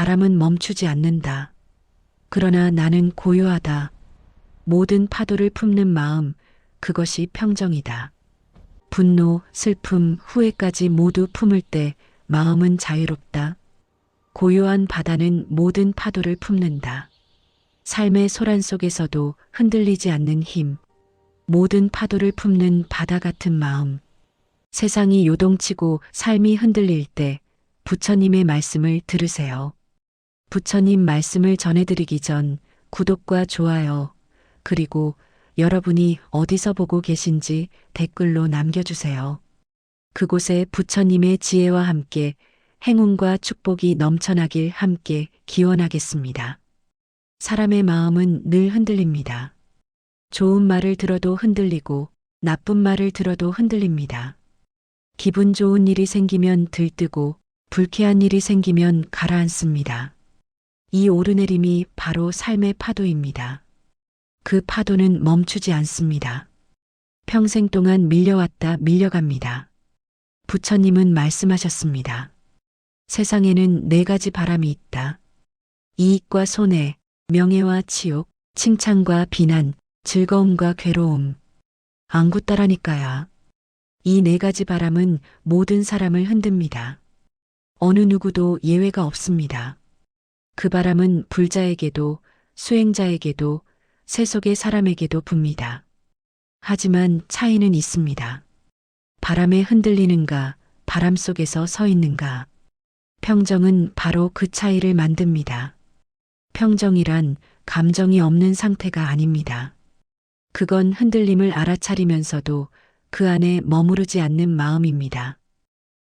바람은 멈추지 않는다. 그러나 나는 고요하다. 모든 파도를 품는 마음, 그것이 평정이다. 분노, 슬픔, 후회까지 모두 품을 때 마음은 자유롭다. 고요한 바다는 모든 파도를 품는다. 삶의 소란 속에서도 흔들리지 않는 힘, 모든 파도를 품는 바다 같은 마음. 세상이 요동치고 삶이 흔들릴 때 부처님의 말씀을 들으세요. 부처님 말씀을 전해드리기 전 구독과 좋아요, 그리고 여러분이 어디서 보고 계신지 댓글로 남겨주세요. 그곳에 부처님의 지혜와 함께 행운과 축복이 넘쳐나길 함께 기원하겠습니다. 사람의 마음은 늘 흔들립니다. 좋은 말을 들어도 흔들리고 나쁜 말을 들어도 흔들립니다. 기분 좋은 일이 생기면 들뜨고 불쾌한 일이 생기면 가라앉습니다. 이 오르내림이 바로 삶의 파도입니다. 그 파도는 멈추지 않습니다. 평생 동안 밀려왔다 밀려갑니다. 부처님은 말씀하셨습니다. 세상에는 4가지 바람이 있다. 이익과 손해, 명예와 치욕, 칭찬과 비난, 즐거움과 괴로움. 앙구따라니까야. 이 4가지 바람은 모든 사람을 흔듭니다. 어느 누구도 예외가 없습니다. 그 바람은 불자에게도 수행자에게도 세속의 사람에게도 붑니다. 하지만 차이는 있습니다. 바람에 흔들리는가, 바람 속에서 서 있는가. 평정은 바로 그 차이를 만듭니다. 평정이란 감정이 없는 상태가 아닙니다. 그건 흔들림을 알아차리면서도 그 안에 머무르지 않는 마음입니다.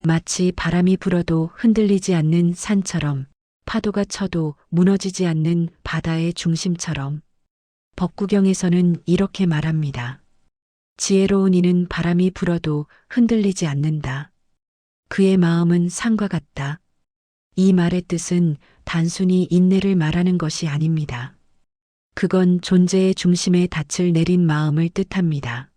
마치 바람이 불어도 흔들리지 않는 산처럼, 파도가 쳐도 무너지지 않는 바다의 중심처럼. 법구경에서는 이렇게 말합니다. 지혜로운 이는 바람이 불어도 흔들리지 않는다. 그의 마음은 산과 같다. 이 말의 뜻은 단순히 인내를 말하는 것이 아닙니다. 그건 존재의 중심에 닻을 내린 마음을 뜻합니다.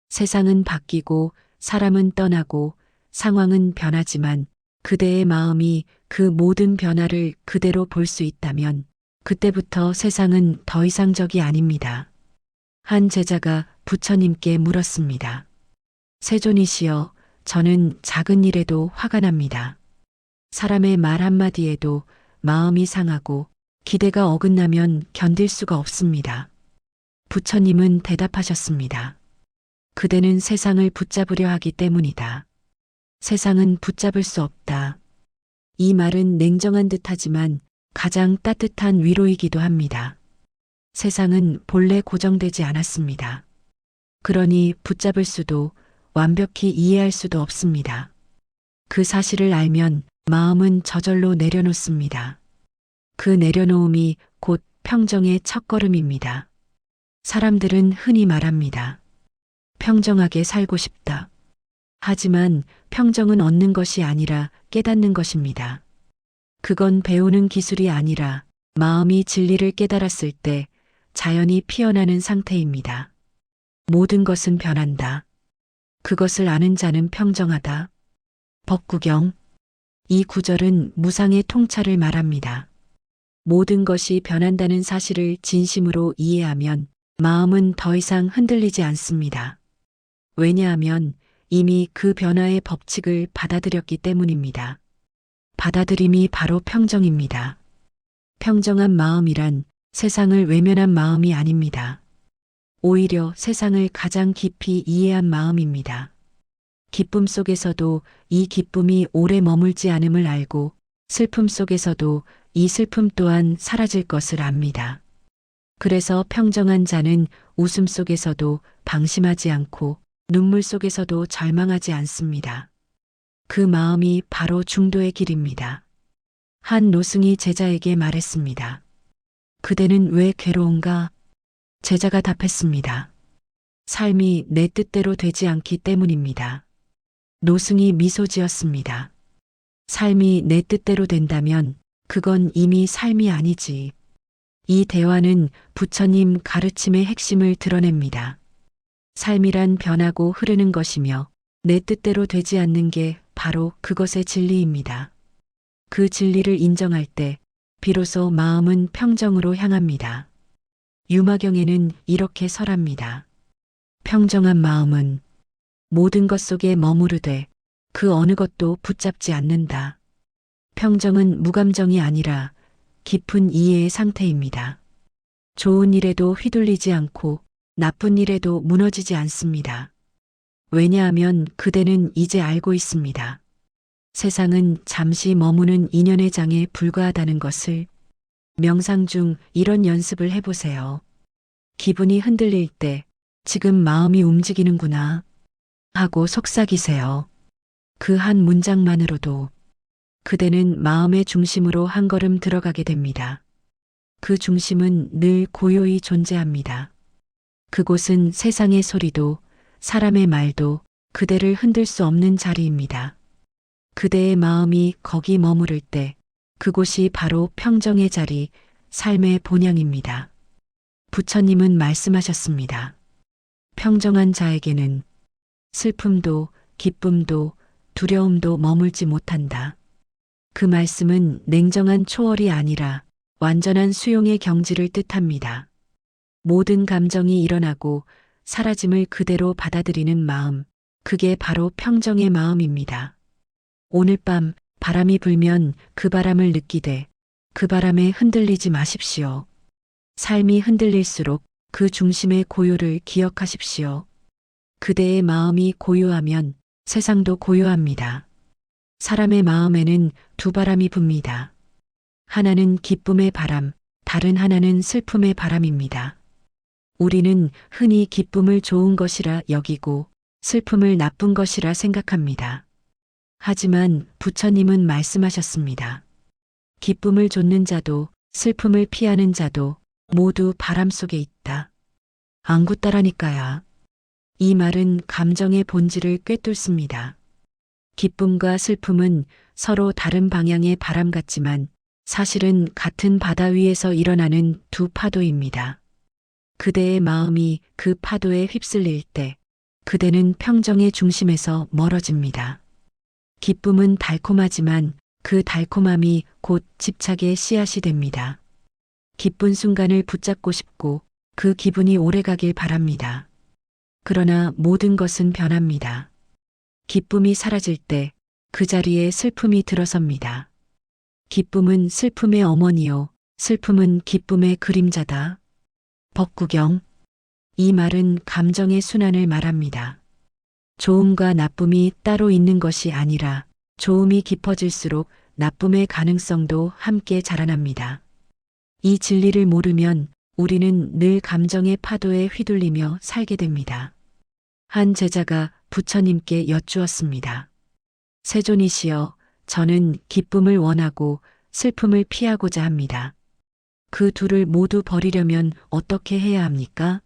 세상은 바뀌고 사람은 떠나고 상황은 변하지만 그대의 마음이 그 모든 변화를 그대로 볼 수 있다면 그때부터 세상은 더 이상 적이 아닙니다. 한 제자가 부처님께 물었습니다. 세존이시여, 저는 작은 일에도 화가 납니다. 사람의 말 한마디에도 마음이 상하고 기대가 어긋나면 견딜 수가 없습니다. 부처님은 대답하셨습니다. 그대는 세상을 붙잡으려 하기 때문이다. 세상은 붙잡을 수 없다. 이 말은 냉정한 듯하지만 가장 따뜻한 위로이기도 합니다. 세상은 본래 고정되지 않았습니다. 그러니 붙잡을 수도 완벽히 이해할 수도 없습니다. 그 사실을 알면 마음은 저절로 내려놓습니다. 그 내려놓음이 곧 평정의 첫걸음입니다. 사람들은 흔히 말합니다. 평정하게 살고 싶다. 하지만 평정은 얻는 것이 아니라 깨닫는 것입니다. 그건 배우는 기술이 아니라 마음이 진리를 깨달았을 때 자연히 피어나는 상태입니다. 모든 것은 변한다. 그것을 아는 자는 평정하다. 법구경. 이 구절은 무상의 통찰을 말합니다. 모든 것이 변한다는 사실을 진심으로 이해하면 마음은 더 이상 흔들리지 않습니다. 왜냐하면 이미 그 변화의 법칙을 받아들였기 때문입니다. 받아들임이 바로 평정입니다. 평정한 마음이란 세상을 외면한 마음이 아닙니다. 오히려 세상을 가장 깊이 이해한 마음입니다. 기쁨 속에서도 이 기쁨이 오래 머물지 않음을 알고 슬픔 속에서도 이 슬픔 또한 사라질 것을 압니다. 그래서 평정한 자는 웃음 속에서도 방심하지 않고 눈물 속에서도 절망하지 않습니다. 그 마음이 바로 중도의 길입니다. 한 노승이 제자에게 말했습니다. 그대는 왜 괴로운가? 제자가 답했습니다. 삶이 내 뜻대로 되지 않기 때문입니다. 노승이 미소 지었습니다. 삶이 내 뜻대로 된다면 그건 이미 삶이 아니지. 이 대화는 부처님 가르침의 핵심을 드러냅니다. 삶이란 변하고 흐르는 것이며 내 뜻대로 되지 않는 게 바로 그것의 진리입니다. 그 진리를 인정할 때 비로소 마음은 평정으로 향합니다. 유마경에는 이렇게 설합니다. 평정한 마음은 모든 것 속에 머무르되 그 어느 것도 붙잡지 않는다. 평정은 무감정이 아니라 깊은 이해의 상태입니다. 좋은 일에도 휘둘리지 않고 나쁜 일에도 무너지지 않습니다. 왜냐하면 그대는 이제 알고 있습니다. 세상은 잠시 머무는 인연의 장에 불과하다는 것을. 명상 중 이런 연습을 해보세요. 기분이 흔들릴 때 지금 마음이 움직이는구나 하고 속삭이세요. 그 한 문장만으로도 그대는 마음의 중심으로 한 걸음 들어가게 됩니다. 그 중심은 늘 고요히 존재합니다. 그곳은 세상의 소리도 사람의 말도 그대를 흔들 수 없는 자리입니다. 그대의 마음이 거기 머무를 때 그곳이 바로 평정의 자리, 삶의 본향입니다. 부처님은 말씀하셨습니다. 평정한 자에게는 슬픔도 기쁨도 두려움도 머물지 못한다. 그 말씀은 냉정한 초월이 아니라 완전한 수용의 경지를 뜻합니다. 모든 감정이 일어나고 사라짐을 그대로 받아들이는 마음, 그게 바로 평정의 마음입니다. 오늘 밤 바람이 불면 그 바람을 느끼되 그 바람에 흔들리지 마십시오. 삶이 흔들릴수록 그 중심의 고요를 기억하십시오. 그대의 마음이 고요하면 세상도 고요합니다. 사람의 마음에는 두 바람이 붑니다. 하나는 기쁨의 바람, 다른 하나는 슬픔의 바람입니다. 우리는 흔히 기쁨을 좋은 것이라 여기고 슬픔을 나쁜 것이라 생각합니다. 하지만 부처님은 말씀하셨습니다. 기쁨을 좇는 자도 슬픔을 피하는 자도 모두 바람 속에 있다. 앙구따라니까야. 이 말은 감정의 본질을 꿰뚫습니다. 기쁨과 슬픔은 서로 다른 방향의 바람 같지만 사실은 같은 바다 위에서 일어나는 두 파도입니다. 그대의 마음이 그 파도에 휩쓸릴 때 그대는 평정의 중심에서 멀어집니다. 기쁨은 달콤하지만 그 달콤함이 곧 집착의 씨앗이 됩니다. 기쁜 순간을 붙잡고 싶고 그 기분이 오래가길 바랍니다. 그러나 모든 것은 변합니다. 기쁨이 사라질 때 그 자리에 슬픔이 들어섭니다. 기쁨은 슬픔의 어머니요, 슬픔은 기쁨의 그림자다. 법구경. 이 말은 감정의 순환을 말합니다. 좋음과 나쁨이 따로 있는 것이 아니라 좋음이 깊어질수록 나쁨의 가능성도 함께 자라납니다. 이 진리를 모르면 우리는 늘 감정의 파도에 휘둘리며 살게 됩니다. 한 제자가 부처님께 여쭈었습니다. 세존이시여, 저는 기쁨을 원하고 슬픔을 피하고자 합니다. 그 둘을 모두 버리려면 어떻게 해야 합니까?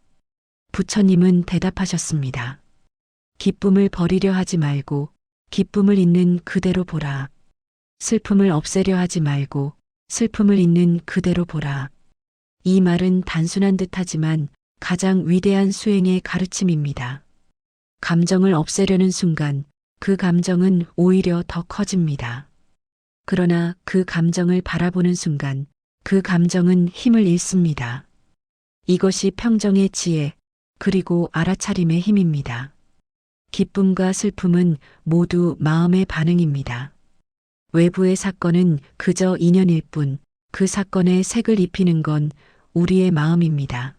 부처님은 대답하셨습니다. 기쁨을 버리려 하지 말고 기쁨을 있는 그대로 보라. 슬픔을 없애려 하지 말고 슬픔을 있는 그대로 보라. 이 말은 단순한 듯하지만 가장 위대한 수행의 가르침입니다. 감정을 없애려는 순간 그 감정은 오히려 더 커집니다. 그러나 그 감정을 바라보는 순간 그 감정은 힘을 잃습니다. 이것이 평정의 지혜, 그리고 알아차림의 힘입니다. 기쁨과 슬픔은 모두 마음의 반응입니다. 외부의 사건은 그저 인연일 뿐 그 사건에 색을 입히는 건 우리의 마음입니다.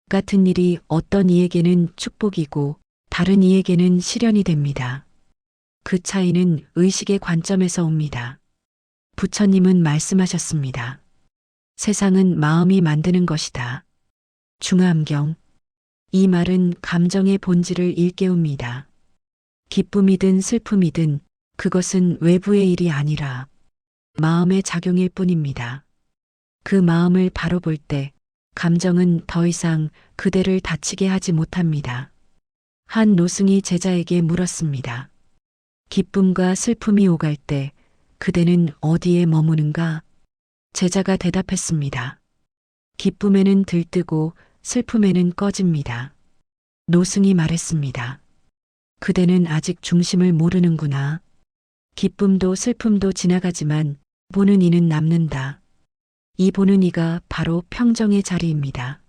같은 일이 어떤 이에게는 축복이고 다른 이에게는 시련이 됩니다. 그 차이는 의식의 관점에서 옵니다. 부처님은 말씀하셨습니다. 세상은 마음이 만드는 것이다. 중암경. 이 말은 감정의 본질을 일깨웁니다. 기쁨이든 슬픔이든 그것은 외부의 일이 아니라 마음의 작용일 뿐입니다. 그 마음을 바로 볼 때 감정은 더 이상 그대를 다치게 하지 못합니다. 한 노승이 제자에게 물었습니다. 기쁨과 슬픔이 오갈 때 그대는 어디에 머무는가? 제자가 대답했습니다. 기쁨에는 들뜨고 슬픔에는 꺼집니다. 노승이 말했습니다. 그대는 아직 중심을 모르는구나. 기쁨도 슬픔도 지나가지만 보는 이는 남는다. 이 보는 이가 바로 평정의 자리입니다.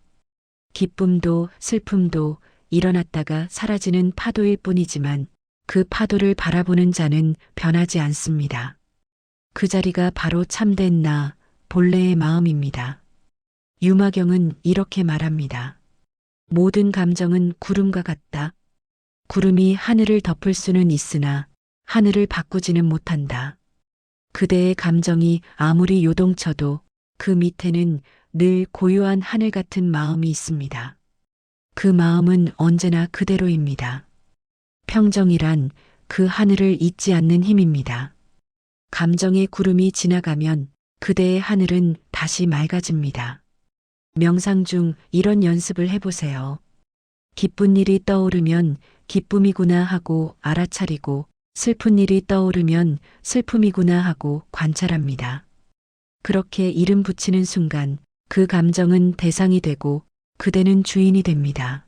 기쁨도 슬픔도 일어났다가 사라지는 파도일 뿐이지만 그 파도를 바라보는 자는 변하지 않습니다. 그 자리가 바로 참된 나, 본래의 마음입니다. 유마경은 이렇게 말합니다. 모든 감정은 구름과 같다. 구름이 하늘을 덮을 수는 있으나 하늘을 바꾸지는 못한다. 그대의 감정이 아무리 요동쳐도 그 밑에는 늘 고요한 하늘 같은 마음이 있습니다. 그 마음은 언제나 그대로입니다. 평정이란 그 하늘을 잊지 않는 힘입니다. 감정의 구름이 지나가면 그대의 하늘은 다시 맑아집니다. 명상 중 이런 연습을 해보세요. 기쁜 일이 떠오르면 기쁨이구나 하고 알아차리고 슬픈 일이 떠오르면 슬픔이구나 하고 관찰합니다. 그렇게 이름 붙이는 순간 그 감정은 대상이 되고 그대는 주인이 됩니다.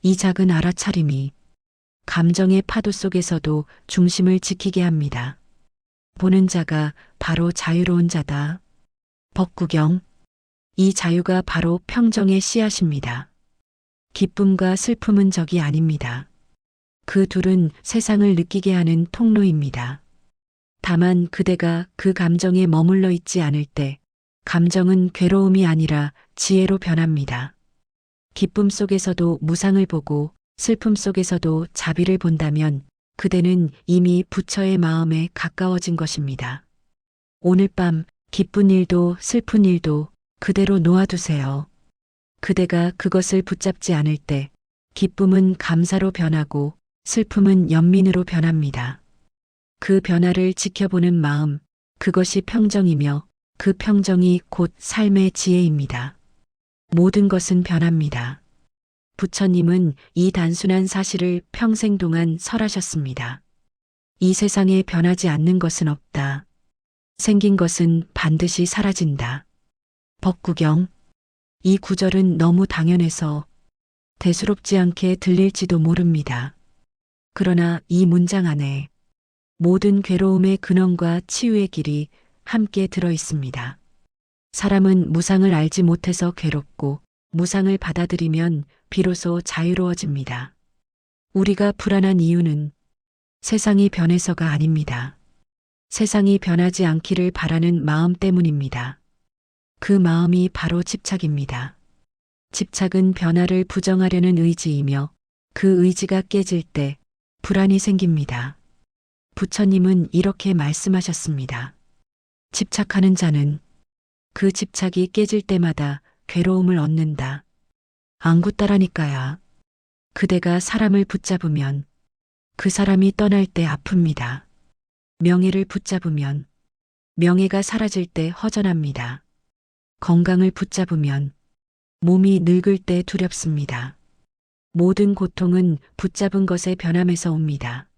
이 작은 알아차림이 감정의 파도 속에서도 중심을 지키게 합니다. 보는 자가 바로 자유로운 자다. 법구경. 이 자유가 바로 평정의 씨앗입니다. 기쁨과 슬픔은 적이 아닙니다. 그 둘은 세상을 느끼게 하는 통로입니다. 다만 그대가 그 감정에 머물러 있지 않을 때 감정은 괴로움이 아니라 지혜로 변합니다. 기쁨 속에서도 무상을 보고 슬픔 속에서도 자비를 본다면 그대는 이미 부처의 마음에 가까워진 것입니다. 오늘 밤 기쁜 일도 슬픈 일도 그대로 놓아두세요. 그대가 그것을 붙잡지 않을 때 기쁨은 감사로 변하고 슬픔은 연민으로 변합니다. 그 변화를 지켜보는 마음, 그것이 평정이며 그 평정이 곧 삶의 지혜입니다. 모든 것은 변합니다. 부처님은 이 단순한 사실을 평생 동안 설하셨습니다. 이 세상에 변하지 않는 것은 없다. 생긴 것은 반드시 사라진다. 법구경. 이 구절은 너무 당연해서 대수롭지 않게 들릴지도 모릅니다. 그러나 이 문장 안에 모든 괴로움의 근원과 치유의 길이 함께 들어 있습니다. 사람은 무상을 알지 못해서 괴롭고 무상을 받아들이면 비로소 자유로워집니다. 우리가 불안한 이유는 세상이 변해서가 아닙니다. 세상이 변하지 않기를 바라는 마음 때문입니다. 그 마음이 바로 집착입니다. 집착은 변화를 부정하려는 의지이며 그 의지가 깨질 때 불안이 생깁니다. 부처님은 이렇게 말씀하셨습니다. 집착하는 자는 그 집착이 깨질 때마다 괴로움을 얻는다. 안구따라니까야. 그대가 사람을 붙잡으면 그 사람이 떠날 때 아픕니다. 명예를 붙잡으면 명예가 사라질 때 허전합니다. 건강을 붙잡으면 몸이 늙을 때 두렵습니다. 모든 고통은 붙잡은 것의 변함에서 옵니다.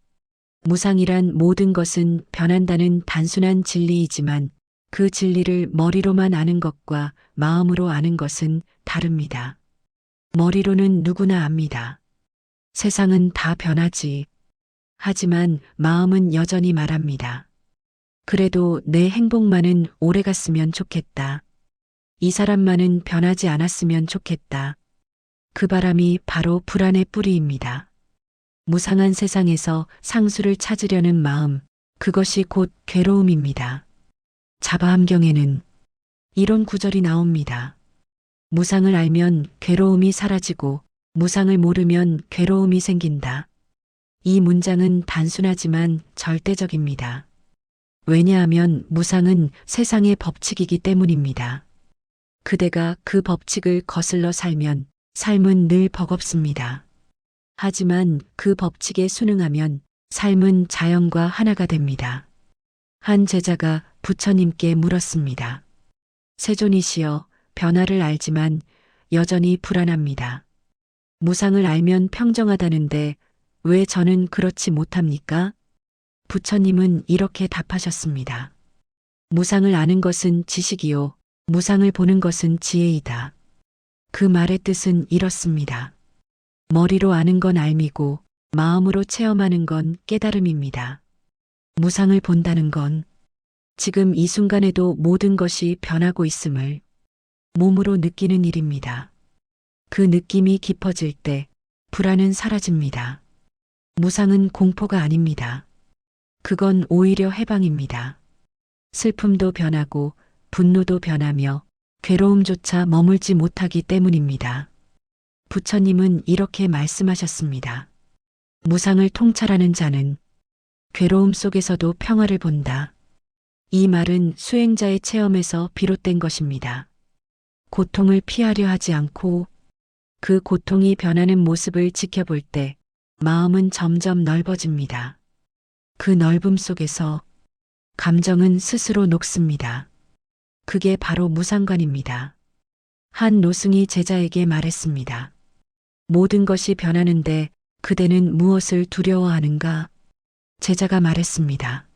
무상이란 모든 것은 변한다는 단순한 진리이지만 그 진리를 머리로만 아는 것과 마음으로 아는 것은 다릅니다. 머리로는 누구나 압니다. 세상은 다 변하지. 하지만 마음은 여전히 말합니다. 그래도 내 행복만은 오래갔으면 좋겠다. 이 사람만은 변하지 않았으면 좋겠다. 그 바람이 바로 불안의 뿌리입니다. 무상한 세상에서 상수를 찾으려는 마음, 그것이 곧 괴로움입니다. 자바함경에는 이런 구절이 나옵니다. 무상을 알면 괴로움이 사라지고 무상을 모르면 괴로움이 생긴다. 이 문장은 단순하지만 절대적입니다. 왜냐하면 무상은 세상의 법칙이기 때문입니다. 그대가 그 법칙을 거슬러 살면 삶은 늘 버겁습니다. 하지만 그 법칙에 순응하면 삶은 자연과 하나가 됩니다. 한 제자가 부처님께 물었습니다. 세존이시여, 변화를 알지만 여전히 불안합니다. 무상을 알면 평정하다는데 왜 저는 그렇지 못합니까? 부처님은 이렇게 답하셨습니다. 무상을 아는 것은 지식이요, 무상을 보는 것은 지혜이다. 그 말의 뜻은 이렇습니다. 머리로 아는 건 알미고 마음으로 체험하는 건 깨달음입니다. 무상을 본다는 건 지금 이 순간에도 모든 것이 변하고 있음을 몸으로 느끼는 일입니다. 그 느낌이 깊어질 때 불안은 사라집니다. 무상은 공포가 아닙니다. 그건 오히려 해방입니다. 슬픔도 변하고 분노도 변하며 괴로움조차 머물지 못하기 때문입니다. 부처님은 이렇게 말씀하셨습니다. 무상을 통찰하는 자는 괴로움 속에서도 평화를 본다. 이 말은 수행자의 체험에서 비롯된 것입니다. 고통을 피하려 하지 않고 그 고통이 변하는 모습을 지켜볼 때 마음은 점점 넓어집니다. 그 넓음 속에서 감정은 스스로 녹습니다. 그게 바로 무상관입니다. 한 노승이 제자에게 말했습니다. 모든 것이 변하는데 그대는 무엇을 두려워하는가? 제자가 말했습니다.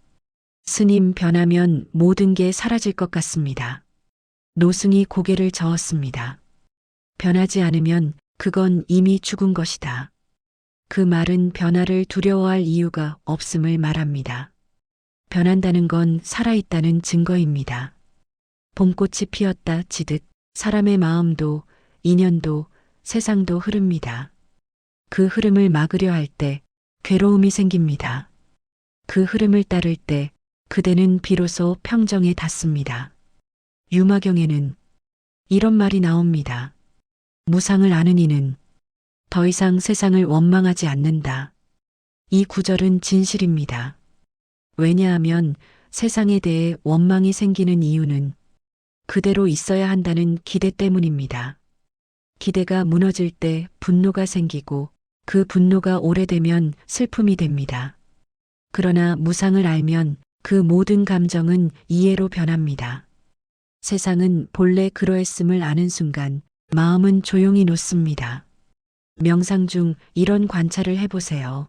스님, 변하면 모든 게 사라질 것 같습니다. 노승이 고개를 저었습니다. 변하지 않으면 그건 이미 죽은 것이다. 그 말은 변화를 두려워할 이유가 없음을 말합니다. 변한다는 건 살아있다는 증거입니다. 봄꽃이 피었다 치듯 사람의 마음도 인연도 세상도 흐릅니다. 그 흐름을 막으려 할 때 괴로움이 생깁니다. 그 흐름을 따를 때 그대는 비로소 평정에 닿습니다. 유마경에는 이런 말이 나옵니다. 무상을 아는 이는 더 이상 세상을 원망하지 않는다. 이 구절은 진실입니다. 왜냐하면 세상에 대해 원망이 생기는 이유는 그대로 있어야 한다는 기대 때문입니다. 기대가 무너질 때 분노가 생기고 그 분노가 오래되면 슬픔이 됩니다. 그러나 무상을 알면 그 모든 감정은 이해로 변합니다. 세상은 본래 그러했음을 아는 순간 마음은 조용히 놓습니다. 명상 중 이런 관찰을 해보세요.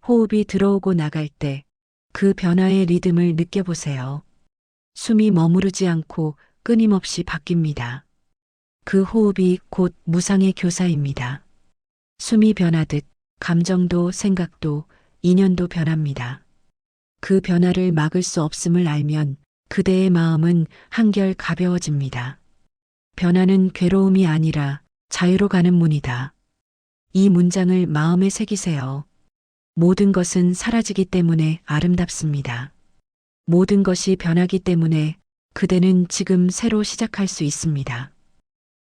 호흡이 들어오고 나갈 때 그 변화의 리듬을 느껴보세요. 숨이 머무르지 않고 끊임없이 바뀝니다. 그 호흡이 곧 무상의 교사입니다. 숨이 변하듯 감정도 생각도 인연도 변합니다. 그 변화를 막을 수 없음을 알면 그대의 마음은 한결 가벼워집니다. 변화는 괴로움이 아니라 자유로 가는 문이다. 이 문장을 마음에 새기세요. 모든 것은 사라지기 때문에 아름답습니다. 모든 것이 변하기 때문에 그대는 지금 새로 시작할 수 있습니다.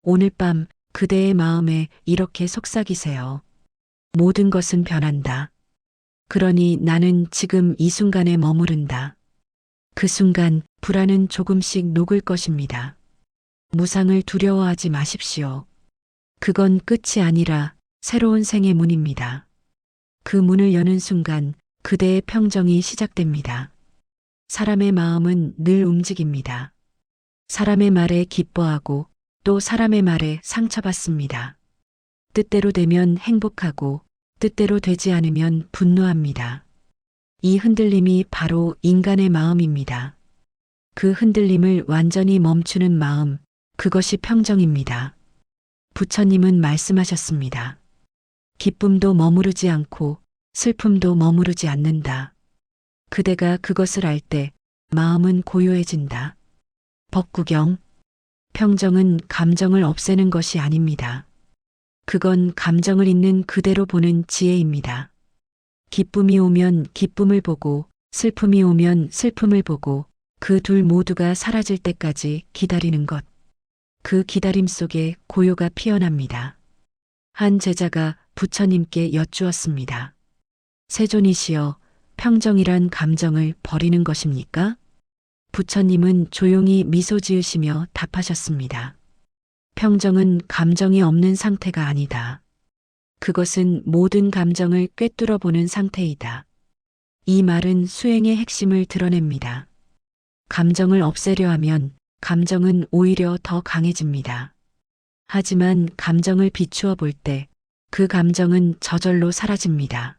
오늘 밤 그대의 마음에 이렇게 속삭이세요. 모든 것은 변한다. 그러니 나는 지금 이 순간에 머무른다. 그 순간 불안은 조금씩 녹을 것입니다. 무상을 두려워하지 마십시오. 그건 끝이 아니라 새로운 생의 문입니다. 그 문을 여는 순간 그대의 평정이 시작됩니다. 사람의 마음은 늘 움직입니다. 사람의 말에 기뻐하고 또 사람의 말에 상처받습니다. 뜻대로 되면 행복하고 뜻대로 되지 않으면 분노합니다. 이 흔들림이 바로 인간의 마음입니다. 그 흔들림을 완전히 멈추는 마음, 그것이 평정입니다. 부처님은 말씀하셨습니다. 기쁨도 머무르지 않고 슬픔도 머무르지 않는다. 그대가 그것을 알 때 마음은 고요해진다. 법구경. 평정은 감정을 없애는 것이 아닙니다. 그건 감정을 있는 그대로 보는 지혜입니다. 기쁨이 오면 기쁨을 보고 슬픔이 오면 슬픔을 보고 그 둘 모두가 사라질 때까지 기다리는 것. 그 기다림 속에 고요가 피어납니다. 한 제자가 부처님께 여쭈었습니다. 세존이시여, 평정이란 감정을 버리는 것입니까? 부처님은 조용히 미소 지으시며 답하셨습니다. 평정은 감정이 없는 상태가 아니다. 그것은 모든 감정을 꿰뚫어 보는 상태이다. 이 말은 수행의 핵심을 드러냅니다. 감정을 없애려 하면 감정은 오히려 더 강해집니다. 하지만 감정을 비추어 볼 때 그 감정은 저절로 사라집니다.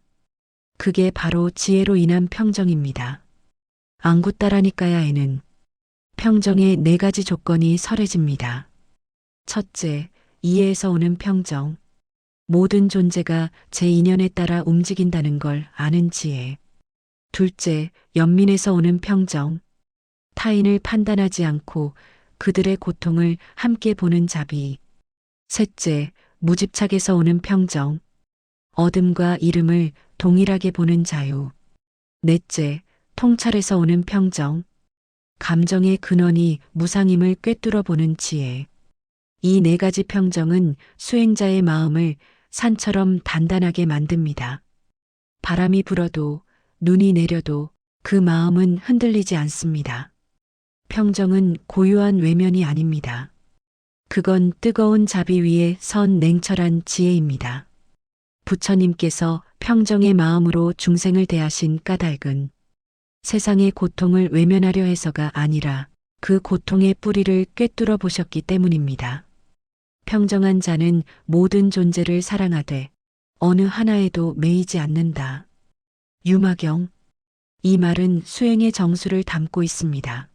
그게 바로 지혜로 인한 평정입니다. 앙구따라니까야에는 평정의 4가지 조건이 설해집니다. 첫째, 이해에서 오는 평정. 모든 존재가 제 인연에 따라 움직인다는 걸 아는 지혜. 둘째, 연민에서 오는 평정. 타인을 판단하지 않고 그들의 고통을 함께 보는 자비. 셋째, 무집착에서 오는 평정. 어둠과 이름을 동일하게 보는 자유. 넷째, 통찰에서 오는 평정. 감정의 근원이 무상임을 꿰뚫어 보는 지혜. 이 네 가지 평정은 수행자의 마음을 산처럼 단단하게 만듭니다. 바람이 불어도 눈이 내려도 그 마음은 흔들리지 않습니다. 평정은 고요한 외면이 아닙니다. 그건 뜨거운 자비 위에 선 냉철한 지혜입니다. 부처님께서 평정의 마음으로 중생을 대하신 까닭은 세상의 고통을 외면하려 해서가 아니라 그 고통의 뿌리를 꿰뚫어 보셨기 때문입니다. 평정한 자는 모든 존재를 사랑하되 어느 하나에도 매이지 않는다. 유마경. 이 말은 수행의 정수를 담고 있습니다.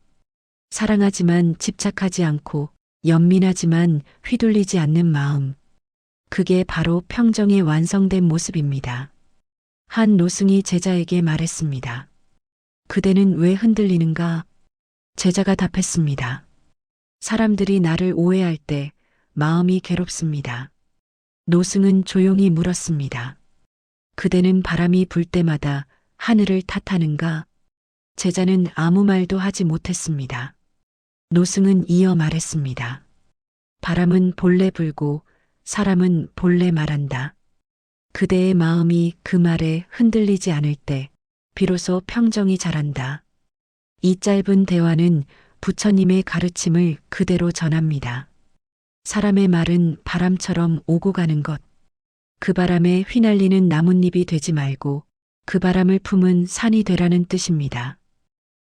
사랑하지만 집착하지 않고 연민하지만 휘둘리지 않는 마음. 그게 바로 평정의 완성된 모습입니다. 한 노승이 제자에게 말했습니다. 그대는 왜 흔들리는가? 제자가 답했습니다. 사람들이 나를 오해할 때 마음이 괴롭습니다. 노승은 조용히 물었습니다. 그대는 바람이 불 때마다 하늘을 탓하는가? 제자는 아무 말도 하지 못했습니다. 노승은 이어 말했습니다. 바람은 본래 불고 사람은 본래 말한다. 그대의 마음이 그 말에 흔들리지 않을 때 비로소 평정이 자란다. 이 짧은 대화는 부처님의 가르침을 그대로 전합니다. 사람의 말은 바람처럼 오고 가는 것. 그 바람에 휘날리는 나뭇잎이 되지 말고 그 바람을 품은 산이 되라는 뜻입니다.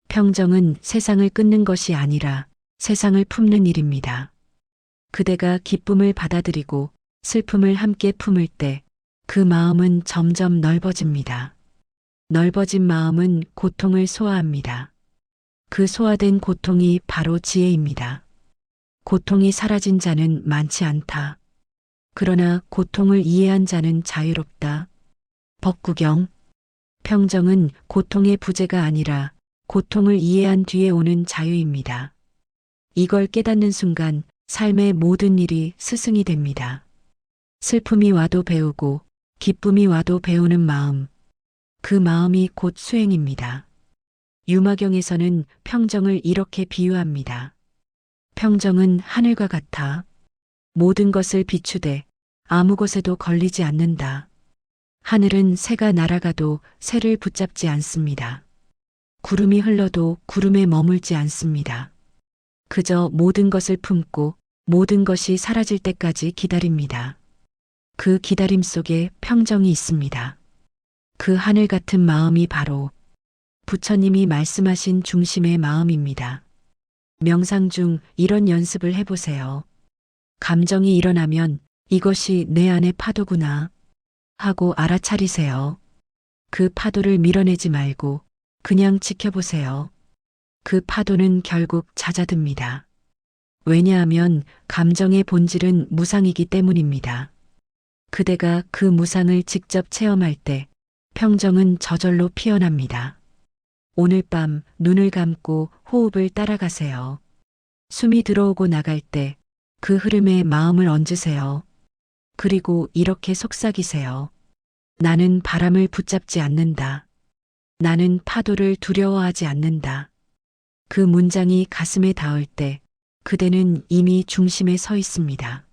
평정은 세상을 끊는 것이 아니라 세상을 품는 일입니다. 그대가 기쁨을 받아들이고 슬픔을 함께 품을 때 그 마음은 점점 넓어집니다. 넓어진 마음은 고통을 소화합니다. 그 소화된 고통이 바로 지혜입니다. 고통이 사라진 자는 많지 않다. 그러나 고통을 이해한 자는 자유롭다. 법구경. 평정은 고통의 부재가 아니라 고통을 이해한 뒤에 오는 자유입니다. 이걸 깨닫는 순간 삶의 모든 일이 스승이 됩니다. 슬픔이 와도 배우고 기쁨이 와도 배우는 마음. 그 마음이 곧 수행입니다. 유마경에서는 평정을 이렇게 비유합니다. 평정은 하늘과 같아. 모든 것을 비추되 아무 곳에도 걸리지 않는다. 하늘은 새가 날아가도 새를 붙잡지 않습니다. 구름이 흘러도 구름에 머물지 않습니다. 그저 모든 것을 품고 모든 것이 사라질 때까지 기다립니다. 그 기다림 속에 평정이 있습니다. 그 하늘 같은 마음이 바로 부처님이 말씀하신 중심의 마음입니다. 명상 중 이런 연습을 해보세요. 감정이 일어나면 이것이 내 안의 파도구나 하고 알아차리세요. 그 파도를 밀어내지 말고 그냥 지켜보세요. 그 파도는 결국 잦아듭니다. 왜냐하면 감정의 본질은 무상이기 때문입니다. 그대가 그 무상을 직접 체험할 때 평정은 저절로 피어납니다. 오늘 밤 눈을 감고 호흡을 따라가세요. 숨이 들어오고 나갈 때 그 흐름에 마음을 얹으세요. 그리고 이렇게 속삭이세요. 나는 바람을 붙잡지 않는다. 나는 파도를 두려워하지 않는다. 그 문장이 가슴에 닿을 때 그대는 이미 중심에 서 있습니다.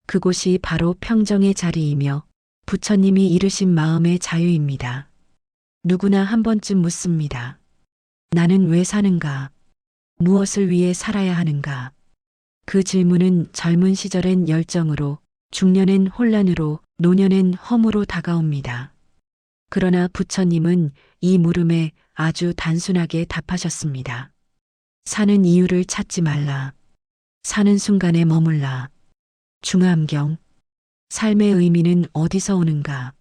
그곳이 바로 평정의 자리이며 부처님이 이르신 마음의 자유입니다. 누구나 한 번쯤 묻습니다. 나는 왜 사는가? 무엇을 위해 살아야 하는가? 그 질문은 젊은 시절엔 열정으로, 중년엔 혼란으로, 노년엔 허무로 다가옵니다. 그러나 부처님은 이 물음에 아주 단순하게 답하셨습니다. 사는 이유를 찾지 말라. 사는 순간에 머물라. 중암경. 삶의 의미는 어디서 오는가?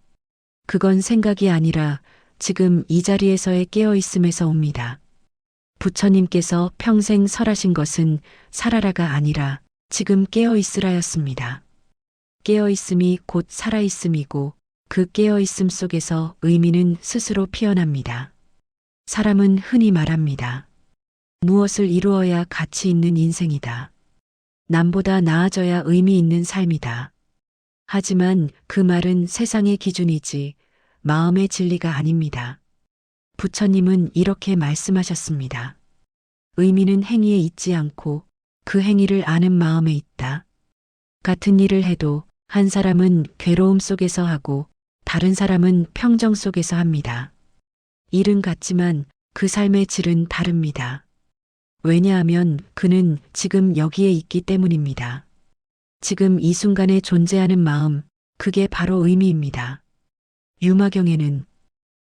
그건 생각이 아니라 지금 이 자리에서의 깨어있음에서 옵니다. 부처님께서 평생 설하신 것은 살아라가 아니라 지금 깨어있으라였습니다. 깨어있음이 곧 살아있음이고 그 깨어있음 속에서 의미는 스스로 피어납니다. 사람은 흔히 말합니다. 무엇을 이루어야 가치 있는 인생이다. 남보다 나아져야 의미 있는 삶이다. 하지만 그 말은 세상의 기준이지 마음의 진리가 아닙니다. 부처님은 이렇게 말씀하셨습니다. 의미는 행위에 있지 않고 그 행위를 아는 마음에 있다. 같은 일을 해도 한 사람은 괴로움 속에서 하고 다른 사람은 평정 속에서 합니다. 일은 같지만 그 삶의 질은 다릅니다. 왜냐하면 그는 지금 여기에 있기 때문입니다. 지금 이 순간에 존재하는 마음, 그게 바로 의미입니다. 유마경에는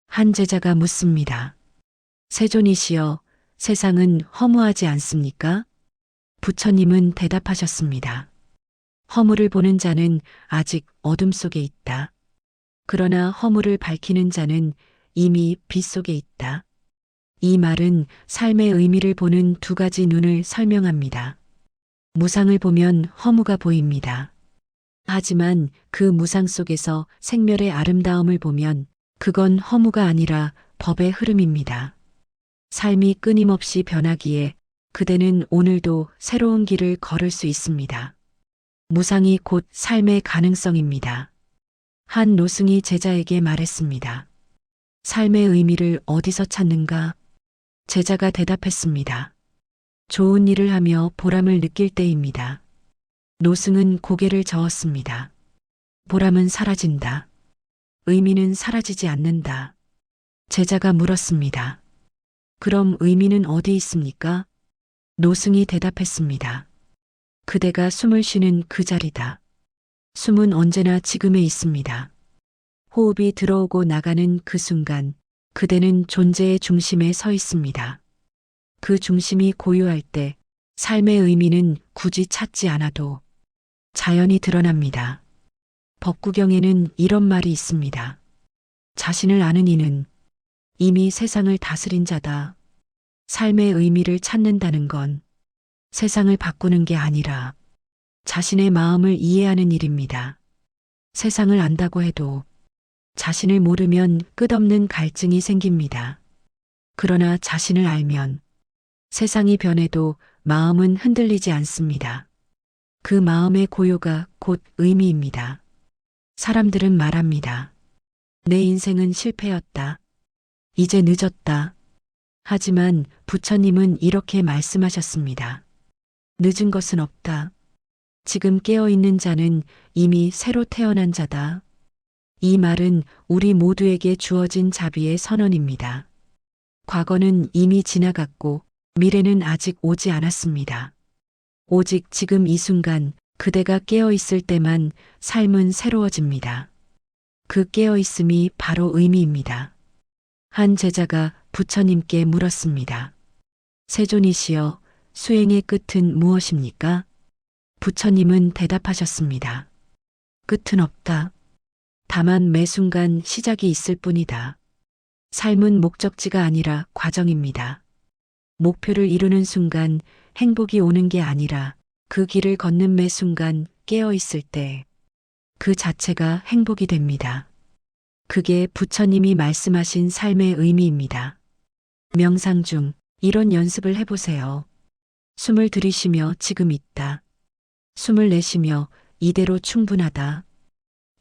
한 제자가 묻습니다. 세존이시여, 세상은 허무하지 않습니까? 부처님은 대답하셨습니다. 허물을 보는 자는 아직 어둠 속에 있다. 그러나 허물을 밝히는 자는 이미 빛 속에 있다. 이 말은 삶의 의미를 보는 두 가지 눈을 설명합니다. 무상을 보면 허무가 보입니다. 하지만 그 무상 속에서 생멸의 아름다움을 보면 그건 허무가 아니라 법의 흐름입니다. 삶이 끊임없이 변하기에 그대는 오늘도 새로운 길을 걸을 수 있습니다. 무상이 곧 삶의 가능성입니다. 한 노승이 제자에게 말했습니다. 삶의 의미를 어디서 찾는가? 제자가 대답했습니다. 좋은 일을 하며 보람을 느낄 때입니다. 노승은 고개를 저었습니다. 보람은 사라진다. 의미는 사라지지 않는다. 제자가 물었습니다. 그럼 의미는 어디 있습니까? 노승이 대답했습니다. 그대가 숨을 쉬는 그 자리다. 숨은 언제나 지금에 있습니다. 호흡이 들어오고 나가는 그 순간, 그대는 존재의 중심에 서 있습니다. 그 중심이 고요할 때 삶의 의미는 굳이 찾지 않아도 자연히 드러납니다. 법구경에는 이런 말이 있습니다. 자신을 아는 이는 이미 세상을 다스린 자다. 삶의 의미를 찾는다는 건 세상을 바꾸는 게 아니라 자신의 마음을 이해하는 일입니다. 세상을 안다고 해도 자신을 모르면 끝없는 갈증이 생깁니다. 그러나 자신을 알면 세상이 변해도 마음은 흔들리지 않습니다. 그 마음의 고요가 곧 의미입니다. 사람들은 말합니다. 내 인생은 실패였다. 이제 늦었다. 하지만 부처님은 이렇게 말씀하셨습니다. 늦은 것은 없다. 지금 깨어있는 자는 이미 새로 태어난 자다. 이 말은 우리 모두에게 주어진 자비의 선언입니다. 과거는 이미 지나갔고 미래는 아직 오지 않았습니다. 오직 지금 이 순간 그대가 깨어있을 때만 삶은 새로워집니다. 그 깨어있음이 바로 의미입니다. 한 제자가 부처님께 물었습니다. 세존이시여, 수행의 끝은 무엇입니까? 부처님은 대답하셨습니다. 끝은 없다. 다만 매 순간 시작이 있을 뿐이다. 삶은 목적지가 아니라 과정입니다. 목표를 이루는 순간 행복이 오는 게 아니라 그 길을 걷는 매 순간 깨어 있을 때 그 자체가 행복이 됩니다. 그게 부처님이 말씀하신 삶의 의미입니다. 명상 중 이런 연습을 해보세요. 숨을 들이쉬며 지금 있다. 숨을 내쉬며 이대로 충분하다.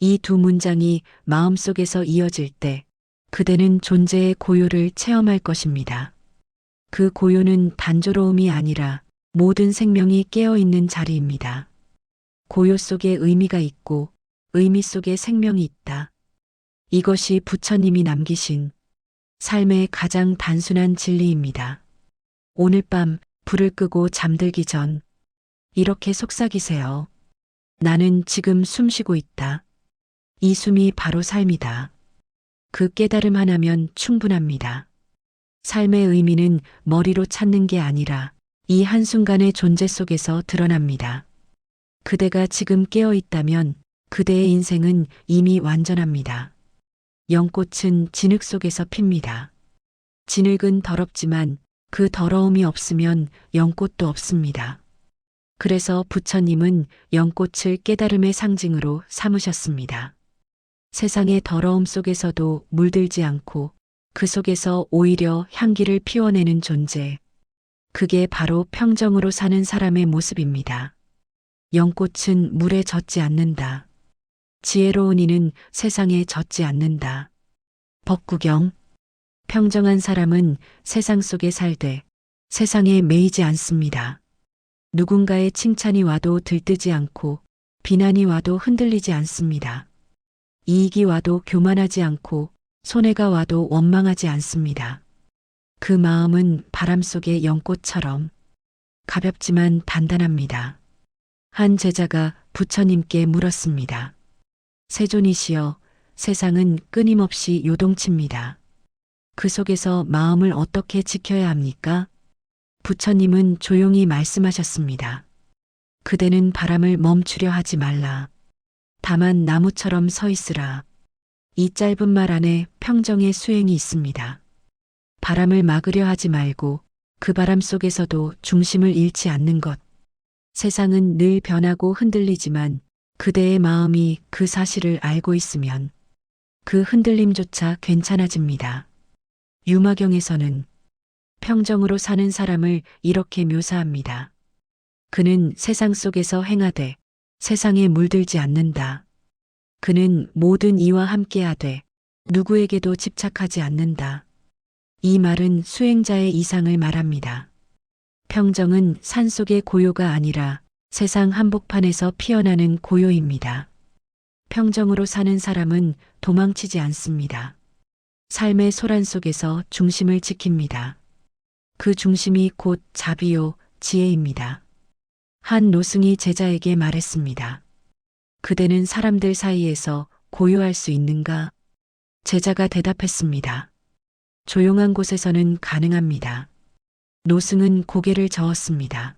이 두 문장이 마음속에서 이어질 때 그대는 존재의 고요를 체험할 것입니다. 그 고요는 단조로움이 아니라 모든 생명이 깨어있는 자리입니다. 고요 속에 의미가 있고 의미 속에 생명이 있다. 이것이 부처님이 남기신 삶의 가장 단순한 진리입니다. 오늘 밤 불을 끄고 잠들기 전 이렇게 속삭이세요. 나는 지금 숨 쉬고 있다. 이 숨이 바로 삶이다. 그 깨달음 하나면 충분합니다. 삶의 의미는 머리로 찾는 게 아니라 이 한순간의 존재 속에서 드러납니다. 그대가 지금 깨어 있다면 그대의 인생은 이미 완전합니다. 연꽃은 진흙 속에서 핍니다. 진흙은 더럽지만 그 더러움이 없으면 연꽃도 없습니다. 그래서 부처님은 연꽃을 깨달음의 상징으로 삼으셨습니다. 세상의 더러움 속에서도 물들지 않고 그 속에서 오히려 향기를 피워내는 존재. 그게 바로 평정으로 사는 사람의 모습입니다. 연꽃은 물에 젖지 않는다. 지혜로운 이는 세상에 젖지 않는다. 법구경. 평정한 사람은 세상 속에 살되 세상에 매이지 않습니다. 누군가의 칭찬이 와도 들뜨지 않고 비난이 와도 흔들리지 않습니다. 이익이 와도 교만하지 않고 손해가 와도 원망하지 않습니다. 그 마음은 바람 속의 연꽃처럼 가볍지만 단단합니다. 한 제자가 부처님께 물었습니다. 세존이시여, 세상은 끊임없이 요동칩니다. 그 속에서 마음을 어떻게 지켜야 합니까? 부처님은 조용히 말씀하셨습니다. 그대는 바람을 멈추려 하지 말라. 다만 나무처럼 서 있으라. 이 짧은 말 안에 평정의 수행이 있습니다. 바람을 막으려 하지 말고 그 바람 속에서도 중심을 잃지 않는 것. 세상은 늘 변하고 흔들리지만 그대의 마음이 그 사실을 알고 있으면 그 흔들림조차 괜찮아집니다. 유마경에서는 평정으로 사는 사람을 이렇게 묘사합니다. 그는 세상 속에서 행하되 세상에 물들지 않는다. 그는 모든 이와 함께하되 누구에게도 집착하지 않는다. 이 말은 수행자의 이상을 말합니다. 평정은 산속의 고요가 아니라 세상 한복판에서 피어나는 고요입니다. 평정으로 사는 사람은 도망치지 않습니다. 삶의 소란 속에서 중심을 지킵니다. 그 중심이 곧 자비요, 지혜입니다. 한 노승이 제자에게 말했습니다. 그대는 사람들 사이에서 고요할 수 있는가? 제자가 대답했습니다. 조용한 곳에서는 가능합니다. 노승은 고개를 저었습니다.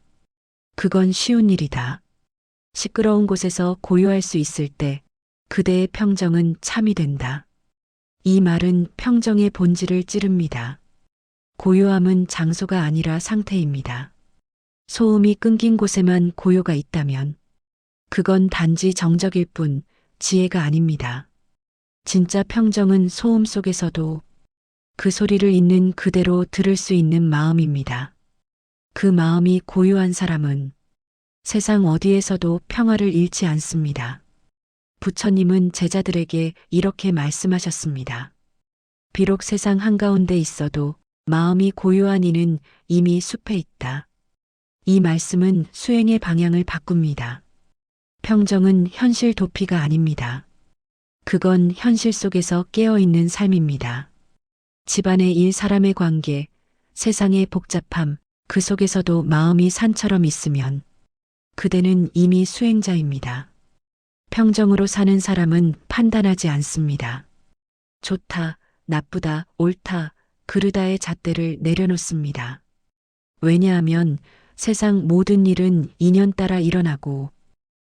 그건 쉬운 일이다. 시끄러운 곳에서 고요할 수 있을 때 그대의 평정은 참이 된다. 이 말은 평정의 본질을 찌릅니다. 고요함은 장소가 아니라 상태입니다. 소음이 끊긴 곳에만 고요가 있다면 그건 단지 정적일 뿐 지혜가 아닙니다. 진짜 평정은 소음 속에서도 그 소리를 있는 그대로 들을 수 있는 마음입니다. 그 마음이 고요한 사람은 세상 어디에서도 평화를 잃지 않습니다. 부처님은 제자들에게 이렇게 말씀하셨습니다. 비록 세상 한가운데 있어도 마음이 고요한 이는 이미 숲에 있다. 이 말씀은 수행의 방향을 바꿉니다. 평정은 현실 도피가 아닙니다. 그건 현실 속에서 깨어있는 삶입니다. 집안의 일, 사람의 관계, 세상의 복잡함, 그 속에서도 마음이 산처럼 있으면 그대는 이미 수행자입니다. 평정으로 사는 사람은 판단하지 않습니다. 좋다, 나쁘다, 옳다, 그르다의 잣대를 내려놓습니다. 왜냐하면 세상 모든 일은 인연 따라 일어나고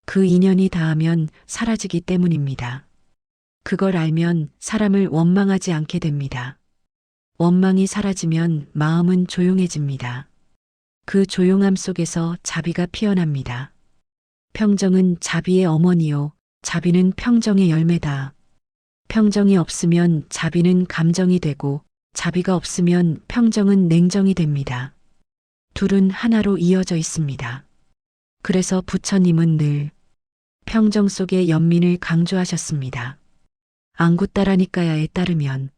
그 인연이 닿으면 사라지기 때문입니다. 그걸 알면 사람을 원망하지 않게 됩니다. 원망이 사라지면 마음은 조용해집니다. 그 조용함 속에서 자비가 피어납니다. 평정은 자비의 어머니요, 자비는 평정의 열매다. 평정이 없으면 자비는 감정이 되고 자비가 없으면 평정은 냉정이 됩니다. 둘은 하나로 이어져 있습니다. 그래서 부처님은 늘 평정 속의 연민을 강조하셨습니다. 앙구따라니까야에 따르면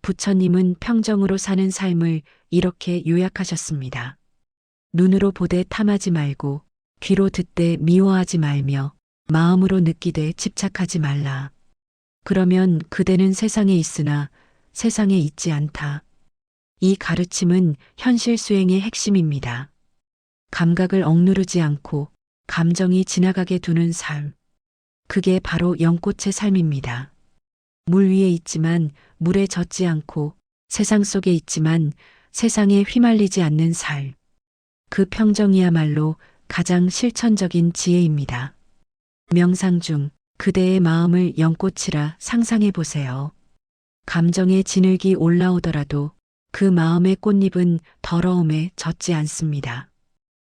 부처님은 평정으로 사는 삶을 이렇게 요약하셨습니다. 눈으로 보되 탐하지 말고 귀로 듣되 미워하지 말며 마음으로 느끼되 집착하지 말라. 그러면 그대는 세상에 있으나 세상에 있지 않다. 이 가르침은 현실 수행의 핵심입니다. 감각을 억누르지 않고 감정이 지나가게 두는 삶. 그게 바로 연꽃의 삶입니다. 물 위에 있지만 물에 젖지 않고 세상 속에 있지만 세상에 휘말리지 않는 삶. 그 평정이야말로 가장 실천적인 지혜입니다. 명상 중 그대의 마음을 연꽃이라 상상해 보세요. 감정의 진흙이 올라오더라도 그 마음의 꽃잎은 더러움에 젖지 않습니다.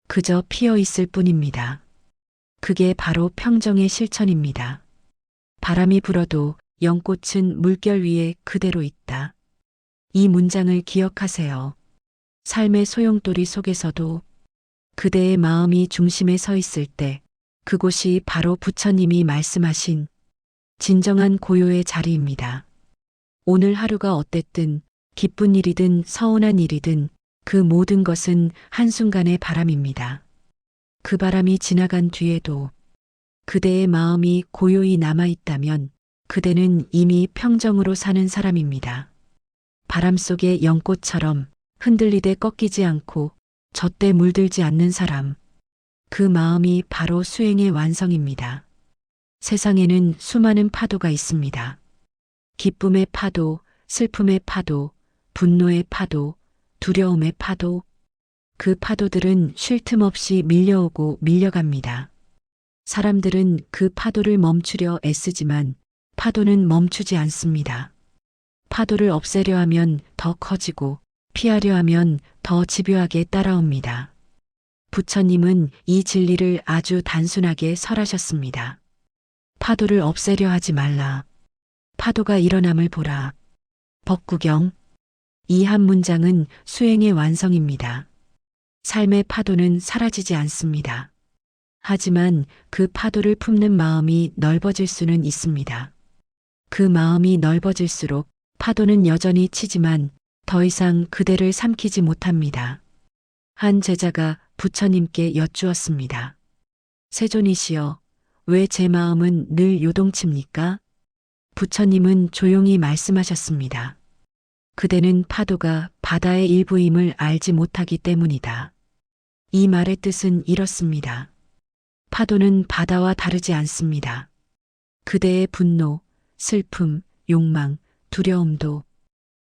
그저 피어 있을 뿐입니다. 그게 바로 평정의 실천입니다. 바람이 불어도 연꽃은 물결 위에 그대로 있다. 이 문장을 기억하세요. 삶의 소용돌이 속에서도 그대의 마음이 중심에 서 있을 때 그곳이 바로 부처님이 말씀하신 진정한 고요의 자리입니다. 오늘 하루가 어땠든 기쁜 일이든 서운한 일이든 그 모든 것은 한순간의 바람입니다. 그 바람이 지나간 뒤에도 그대의 마음이 고요히 남아있다면 그대는 이미 평정으로 사는 사람입니다. 바람 속의 연꽃처럼 흔들리되 꺾이지 않고 젖대 물들지 않는 사람. 그 마음이 바로 수행의 완성입니다. 세상에는 수많은 파도가 있습니다. 기쁨의 파도, 슬픔의 파도, 분노의 파도, 두려움의 파도. 그 파도들은 쉴 틈 없이 밀려오고 밀려갑니다. 사람들은 그 파도를 멈추려 애쓰지만 파도는 멈추지 않습니다. 파도를 없애려 하면 더 커지고 피하려 하면 더 집요하게 따라옵니다. 부처님은 이 진리를 아주 단순하게 설하셨습니다. 파도를 없애려 하지 말라. 파도가 일어남을 보라. 법구경. 이 한 문장은 수행의 완성입니다. 삶의 파도는 사라지지 않습니다. 하지만 그 파도를 품는 마음이 넓어질 수는 있습니다. 그 마음이 넓어질수록 파도는 여전히 치지만 더 이상 그대를 삼키지 못합니다. 한 제자가 부처님께 여쭈었습니다. 세존이시여, 왜 제 마음은 늘 요동칩니까? 부처님은 조용히 말씀하셨습니다. 그대는 파도가 바다의 일부임을 알지 못하기 때문이다. 이 말의 뜻은 이렇습니다. 파도는 바다와 다르지 않습니다. 그대의 분노, 슬픔, 욕망, 두려움도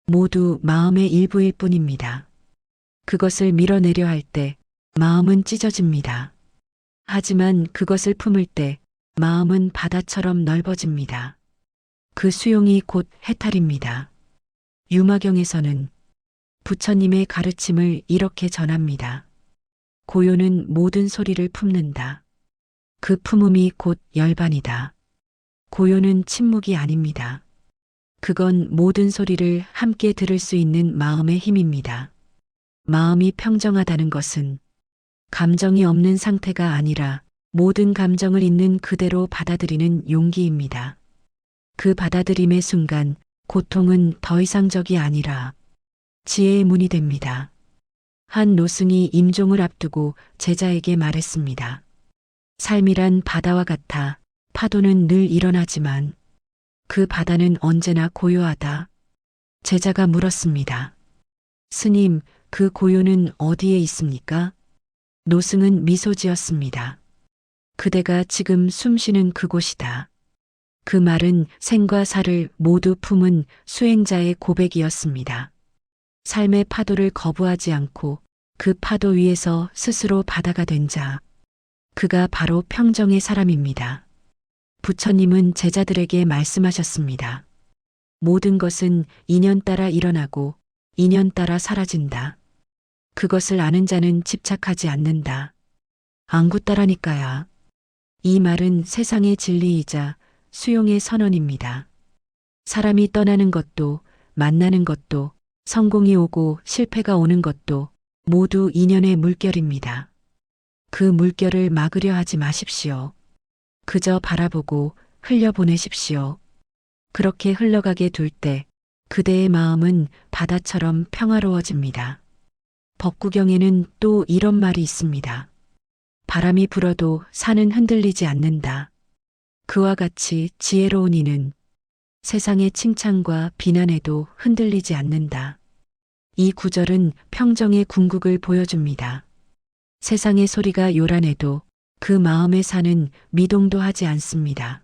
모두 마음의 일부일 뿐입니다. 그것을 밀어내려 할 때 마음은 찢어집니다. 하지만 그것을 품을 때 마음은 바다처럼 넓어집니다. 그 수용이 곧 해탈입니다. 유마경에서는 부처님의 가르침을 이렇게 전합니다. 고요는 모든 소리를 품는다. 그 품음이 곧 열반이다. 고요는 침묵이 아닙니다. 그건 모든 소리를 함께 들을 수 있는 마음의 힘입니다. 마음이 평정하다는 것은 감정이 없는 상태가 아니라 모든 감정을 있는 그대로 받아들이는 용기입니다. 그 받아들임의 순간 고통은 더 이상 적이 아니라 지혜의 문이 됩니다. 한 노승이 임종을 앞두고 제자에게 말했습니다. 삶이란 바다와 같아 파도는 늘 일어나지만 그 바다는 언제나 고요하다. 제자가 물었습니다. 스님, 그 고요는 어디에 있습니까? 노승은 미소 지었습니다. 그대가 지금 숨쉬는 그곳이다. 그 말은 생과 사를 모두 품은 수행자의 고백이었습니다. 삶의 파도를 거부하지 않고 그 파도 위에서 스스로 바다가 된 자. 그가 바로 평정의 사람입니다. 부처님은 제자들에게 말씀하셨습니다. 모든 것은 인연 따라 일어나고 인연 따라 사라진다. 그것을 아는 자는 집착하지 않는다. 안구 따라니까야. 이 말은 세상의 진리이자 수용의 선언입니다. 사람이 떠나는 것도 만나는 것도 성공이 오고 실패가 오는 것도 모두 인연의 물결입니다. 그 물결을 막으려 하지 마십시오. 그저 바라보고 흘려보내십시오. 그렇게 흘러가게 둘 때 그대의 마음은 바다처럼 평화로워집니다. 법구경에는 또 이런 말이 있습니다. 바람이 불어도 산은 흔들리지 않는다. 그와 같이 지혜로운 이는 세상의 칭찬과 비난에도 흔들리지 않는다. 이 구절은 평정의 궁극을 보여줍니다. 세상의 소리가 요란해도 그 마음의 산은 미동도 하지 않습니다.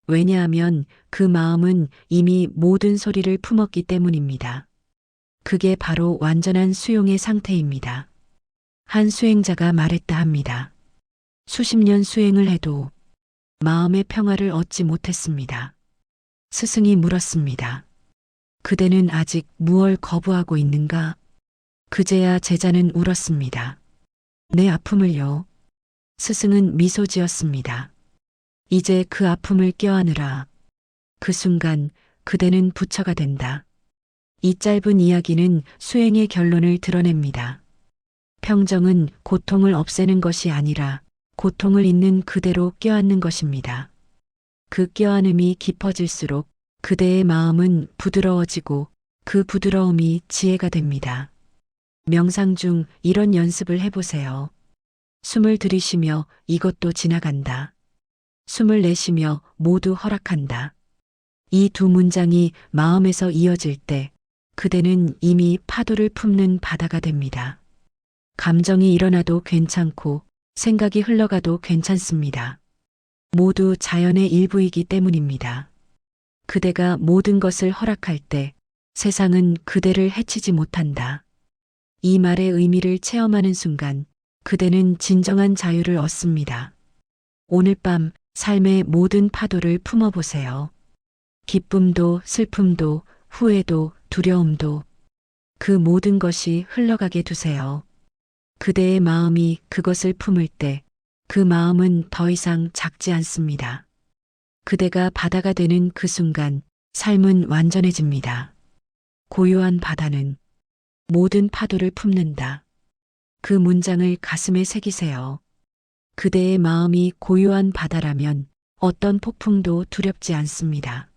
왜냐하면 그 마음은 이미 모든 소리를 품었기 때문입니다. 그게 바로 완전한 수용의 상태입니다. 한 수행자가 말했다 합니다. 수십 년 수행을 해도 마음의 평화를 얻지 못했습니다. 스승이 물었습니다. 그대는 아직 무얼 거부하고 있는가? 그제야 제자는 울었습니다. 내 아픔을요. 스승은 미소 지었습니다. 이제 그 아픔을 껴안으라. 그 순간 그대는 부처가 된다. 이 짧은 이야기는 수행의 결론을 드러냅니다. 평정은 고통을 없애는 것이 아니라 고통을 있는 그대로 껴안는 것입니다. 그 껴안음이 깊어질수록 그대의 마음은 부드러워지고 그 부드러움이 지혜가 됩니다. 명상 중 이런 연습을 해보세요. 숨을 들이쉬며 이것도 지나간다. 숨을 내쉬며 모두 허락한다. 이 두 문장이 마음에서 이어질 때 그대는 이미 파도를 품는 바다가 됩니다. 감정이 일어나도 괜찮고 생각이 흘러가도 괜찮습니다. 모두 자연의 일부이기 때문입니다. 그대가 모든 것을 허락할 때 세상은 그대를 해치지 못한다. 이 말의 의미를 체험하는 순간 그대는 진정한 자유를 얻습니다. 오늘 밤 삶의 모든 파도를 품어보세요. 기쁨도 슬픔도 후회도 두려움도 그 모든 것이 흘러가게 두세요. 그대의 마음이 그것을 품을 때 그 마음은 더 이상 작지 않습니다. 그대가 바다가 되는 그 순간 삶은 완전해집니다. 고요한 바다는 모든 파도를 품는다. 그 문장을 가슴에 새기세요. 그대의 마음이 고요한 바다라면 어떤 폭풍도 두렵지 않습니다.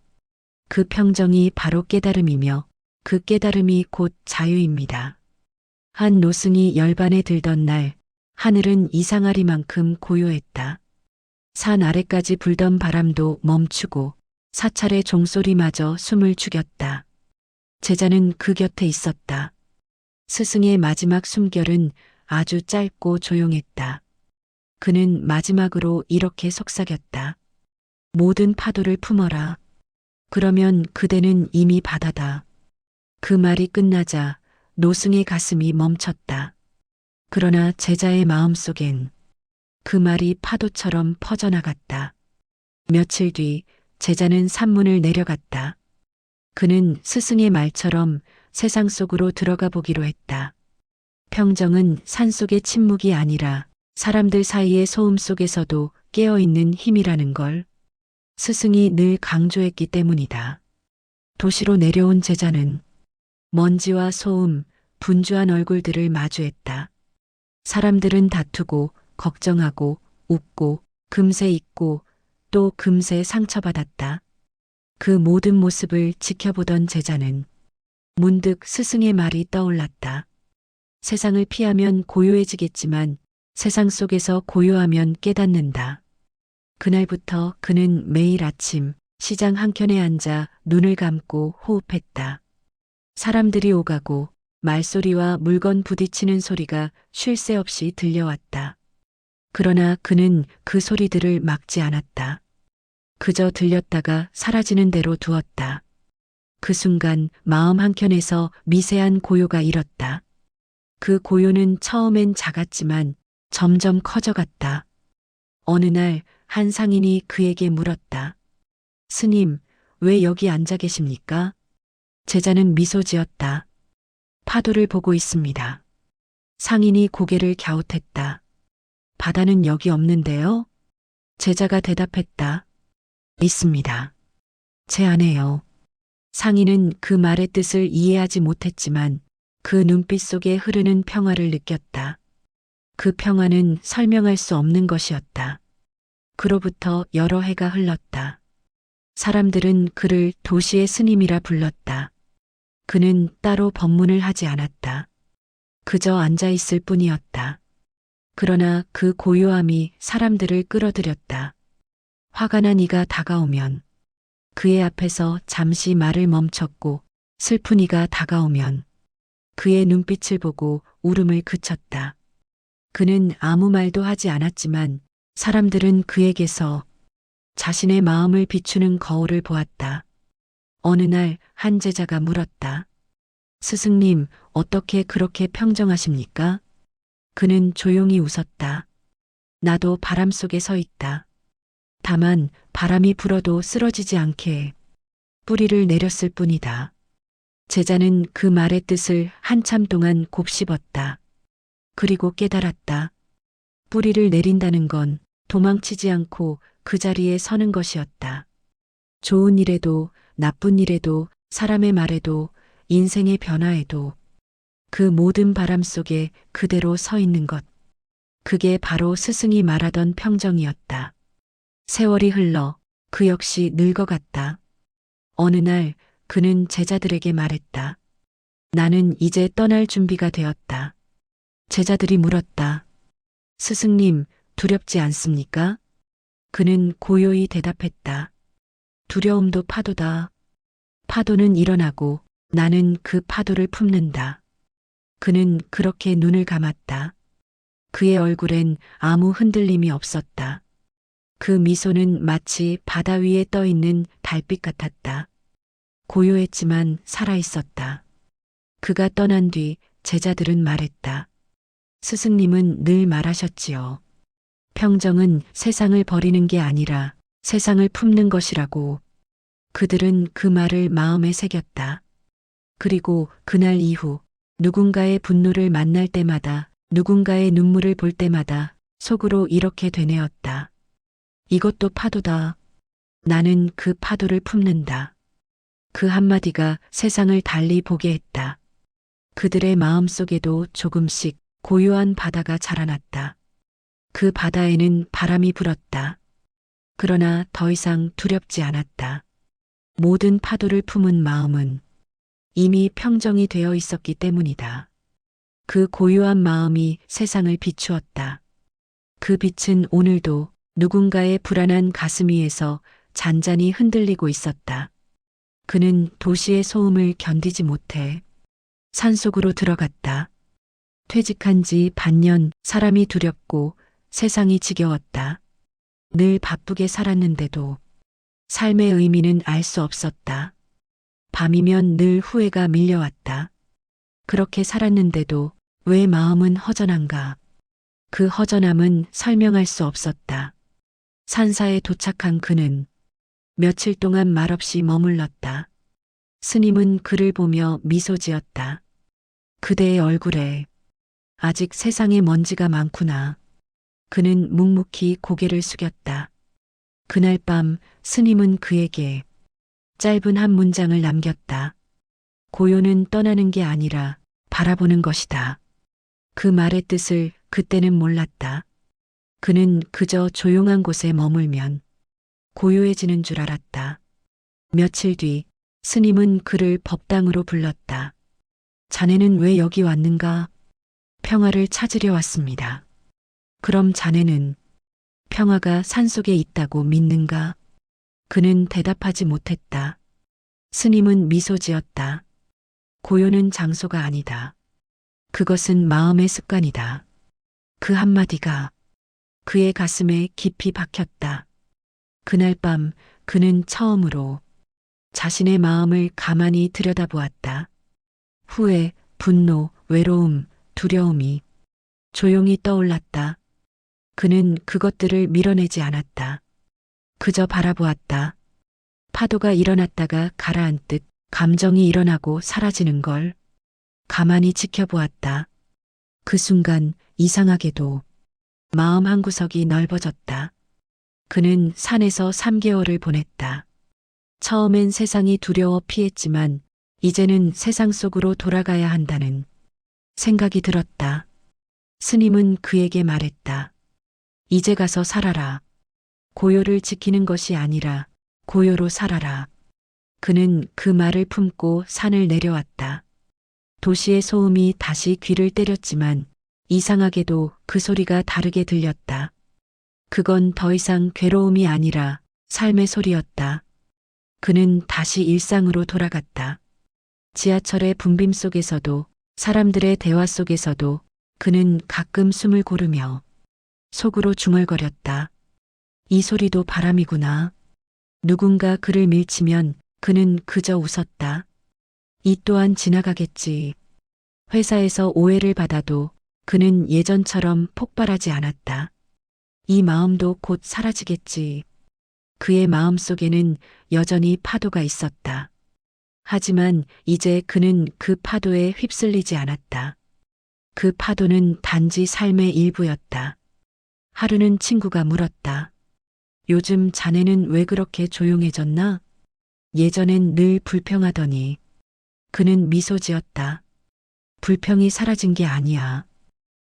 그 평정이 바로 깨달음이며 그 깨달음이 곧 자유입니다. 한 노승이 열반에 들던 날 하늘은 이상하리만큼 고요했다. 산 아래까지 불던 바람도 멈추고 사찰의 종소리마저 숨을 죽였다. 제자는 그 곁에 있었다. 스승의 마지막 숨결은 아주 짧고 조용했다. 그는 마지막으로 이렇게 속삭였다. 모든 파도를 품어라. 그러면 그대는 이미 바다다. 그 말이 끝나자 노승의 가슴이 멈췄다. 그러나 제자의 마음속엔 그 말이 파도처럼 퍼져나갔다. 며칠 뒤 제자는 산문을 내려갔다. 그는 스승의 말처럼 세상 속으로 들어가 보기로 했다. 평정은 산속의 침묵이 아니라 사람들 사이의 소음 속에서도 깨어있는 힘이라는 걸 스승이 늘 강조했기 때문이다. 도시로 내려온 제자는 먼지와 소음, 분주한 얼굴들을 마주했다. 사람들은 다투고 걱정하고 웃고 금세 잊고 또 금세 상처받았다. 그 모든 모습을 지켜보던 제자는 문득 스승의 말이 떠올랐다. 세상을 피하면 고요해지겠지만 세상 속에서 고요하면 깨닫는다. 그날부터 그는 매일 아침 시장 한켠에 앉아 눈을 감고 호흡했다. 사람들이 오가고 말소리와 물건 부딪히는 소리가 쉴 새 없이 들려왔다. 그러나 그는 그 소리들을 막지 않았다. 그저 들렸다가 사라지는 대로 두었다. 그 순간 마음 한켠에서 미세한 고요가 일었다. 그 고요는 처음엔 작았지만 점점 커져갔다. 어느 날 한 상인이 그에게 물었다. 스님, 왜 여기 앉아 계십니까? 제자는 미소 지었다. 파도를 보고 있습니다. 상인이 고개를 갸웃했다. 바다는 여기 없는데요? 제자가 대답했다. 있습니다. 제 안에요. 상인은 그 말의 뜻을 이해하지 못했지만 그 눈빛 속에 흐르는 평화를 느꼈다. 그 평화는 설명할 수 없는 것이었다. 그로부터 여러 해가 흘렀다. 사람들은 그를 도시의 스님이라 불렀다. 그는 따로 법문을 하지 않았다. 그저 앉아 있을 뿐이었다. 그러나 그 고요함이 사람들을 끌어들였다. 화가 난 이가 다가오면 그의 앞에서 잠시 말을 멈췄고 슬픈 이가 다가오면 그의 눈빛을 보고 울음을 그쳤다. 그는 아무 말도 하지 않았지만 사람들은 그에게서 자신의 마음을 비추는 거울을 보았다. 어느 날 한 제자가 물었다. 스승님, 어떻게 그렇게 평정하십니까? 그는 조용히 웃었다. 나도 바람 속에 서 있다. 다만 바람이 불어도 쓰러지지 않게 뿌리를 내렸을 뿐이다. 제자는 그 말의 뜻을 한참 동안 곱씹었다. 그리고 깨달았다. 뿌리를 내린다는 건 도망치지 않고 그 자리에 서는 것이었다. 좋은 일에도 나쁜 일에도 사람의 말에도 인생의 변화에도 그 모든 바람 속에 그대로 서 있는 것. 그게 바로 스승이 말하던 평정이었다. 세월이 흘러 그 역시 늙어갔다. 어느 날 그는 제자들에게 말했다. 나는 이제 떠날 준비가 되었다. 제자들이 물었다. 스승님, 두렵지 않습니까? 그는 고요히 대답했다. 두려움도 파도다. 파도는 일어나고 나는 그 파도를 품는다. 그는 그렇게 눈을 감았다. 그의 얼굴엔 아무 흔들림이 없었다. 그 미소는 마치 바다 위에 떠 있는 달빛 같았다. 고요했지만 살아있었다. 그가 떠난 뒤 제자들은 말했다. 스승님은 늘 말하셨지요. 평정은 세상을 버리는 게 아니라 세상을 품는 것이라고. 그들은 그 말을 마음에 새겼다. 그리고 그날 이후 누군가의 분노를 만날 때마다, 누군가의 눈물을 볼 때마다 속으로 이렇게 되뇌었다. 이것도 파도다. 나는 그 파도를 품는다. 그 한마디가 세상을 달리 보게 했다. 그들의 마음 속에도 조금씩 고요한 바다가 자라났다. 그 바다에는 바람이 불었다. 그러나 더 이상 두렵지 않았다. 모든 파도를 품은 마음은 이미 평정이 되어 있었기 때문이다. 그 고요한 마음이 세상을 비추었다. 그 빛은 오늘도 누군가의 불안한 가슴 위에서 잔잔히 흔들리고 있었다. 그는 도시의 소음을 견디지 못해 산속으로 들어갔다. 퇴직한 지 반년 사람이 두렵고 세상이 지겨웠다. 늘 바쁘게 살았는데도 삶의 의미는 알 수 없었다. 밤이면 늘 후회가 밀려왔다. 그렇게 살았는데도 왜 마음은 허전한가? 그 허전함은 설명할 수 없었다. 산사에 도착한 그는 며칠 동안 말없이 머물렀다. 스님은 그를 보며 미소 지었다. 그대의 얼굴에 아직 세상에 먼지가 많구나. 그는 묵묵히 고개를 숙였다. 그날 밤 스님은 그에게 짧은 한 문장을 남겼다. 고요는 떠나는 게 아니라 바라보는 것이다. 그 말의 뜻을 그때는 몰랐다. 그는 그저 조용한 곳에 머물면 고요해지는 줄 알았다. 며칠 뒤 스님은 그를 법당으로 불렀다. 자네는 왜 여기 왔는가? 평화를 찾으려 왔습니다. 그럼 자네는 평화가 산속에 있다고 믿는가? 그는 대답하지 못했다. 스님은 미소 지었다. 고요는 장소가 아니다. 그것은 마음의 습관이다. 그 한마디가 그의 가슴에 깊이 박혔다. 그날 밤 그는 처음으로 자신의 마음을 가만히 들여다보았다. 후회, 분노, 외로움, 두려움이 조용히 떠올랐다. 그는 그것들을 밀어내지 않았다. 그저 바라보았다. 파도가 일어났다가 가라앉듯 감정이 일어나고 사라지는 걸 가만히 지켜보았다. 그 순간 이상하게도 마음 한구석이 넓어졌다. 그는 산에서 3개월을 보냈다. 처음엔 세상이 두려워 피했지만 이제는 세상 속으로 돌아가야 한다는 생각이 들었다. 스님은 그에게 말했다. 이제 가서 살아라. 고요를 지키는 것이 아니라 고요로 살아라. 그는 그 말을 품고 산을 내려왔다. 도시의 소음이 다시 귀를 때렸지만 이상하게도 그 소리가 다르게 들렸다. 그건 더 이상 괴로움이 아니라 삶의 소리였다. 그는 다시 일상으로 돌아갔다. 지하철의 붐빔 속에서도 사람들의 대화 속에서도 그는 가끔 숨을 고르며 속으로 중얼거렸다. 이 소리도 바람이구나. 누군가 그를 밀치면 그는 그저 웃었다. 이 또한 지나가겠지. 회사에서 오해를 받아도 그는 예전처럼 폭발하지 않았다. 이 마음도 곧 사라지겠지. 그의 마음 속에는 여전히 파도가 있었다. 하지만 이제 그는 그 파도에 휩쓸리지 않았다. 그 파도는 단지 삶의 일부였다. 하루는 친구가 물었다. 요즘 자네는 왜 그렇게 조용해졌나? 예전엔 늘 불평하더니 그는 미소 지었다. 불평이 사라진 게 아니야.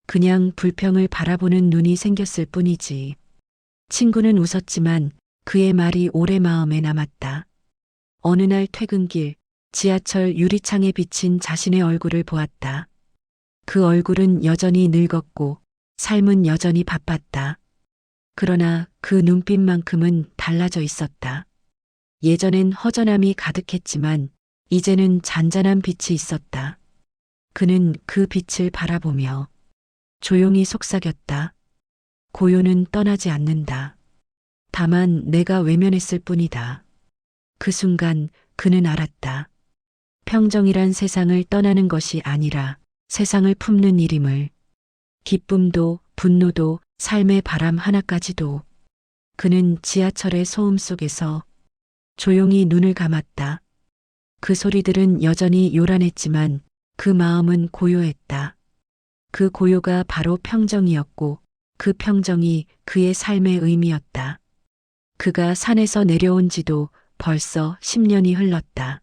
그냥 불평을 바라보는 눈이 생겼을 뿐이지. 친구는 웃었지만 그의 말이 오래 마음에 남았다. 어느 날 퇴근길, 지하철 유리창에 비친 자신의 얼굴을 보았다. 그 얼굴은 여전히 늙었고 삶은 여전히 바빴다. 그러나 그 눈빛만큼은 달라져 있었다. 예전엔 허전함이 가득했지만 이제는 잔잔한 빛이 있었다. 그는 그 빛을 바라보며 조용히 속삭였다. 고요는 떠나지 않는다. 다만 내가 외면했을 뿐이다. 그 순간 그는 알았다. 평정이란 세상을 떠나는 것이 아니라 세상을 품는 일임을. 기쁨도 분노도 삶의 바람 하나까지도. 그는 지하철의 소음 속에서 조용히 눈을 감았다. 그 소리들은 여전히 요란했지만 그 마음은 고요했다. 그 고요가 바로 평정이었고 그 평정이 그의 삶의 의미였다. 그가 산에서 내려온 지도 벌써 10년이 흘렀다.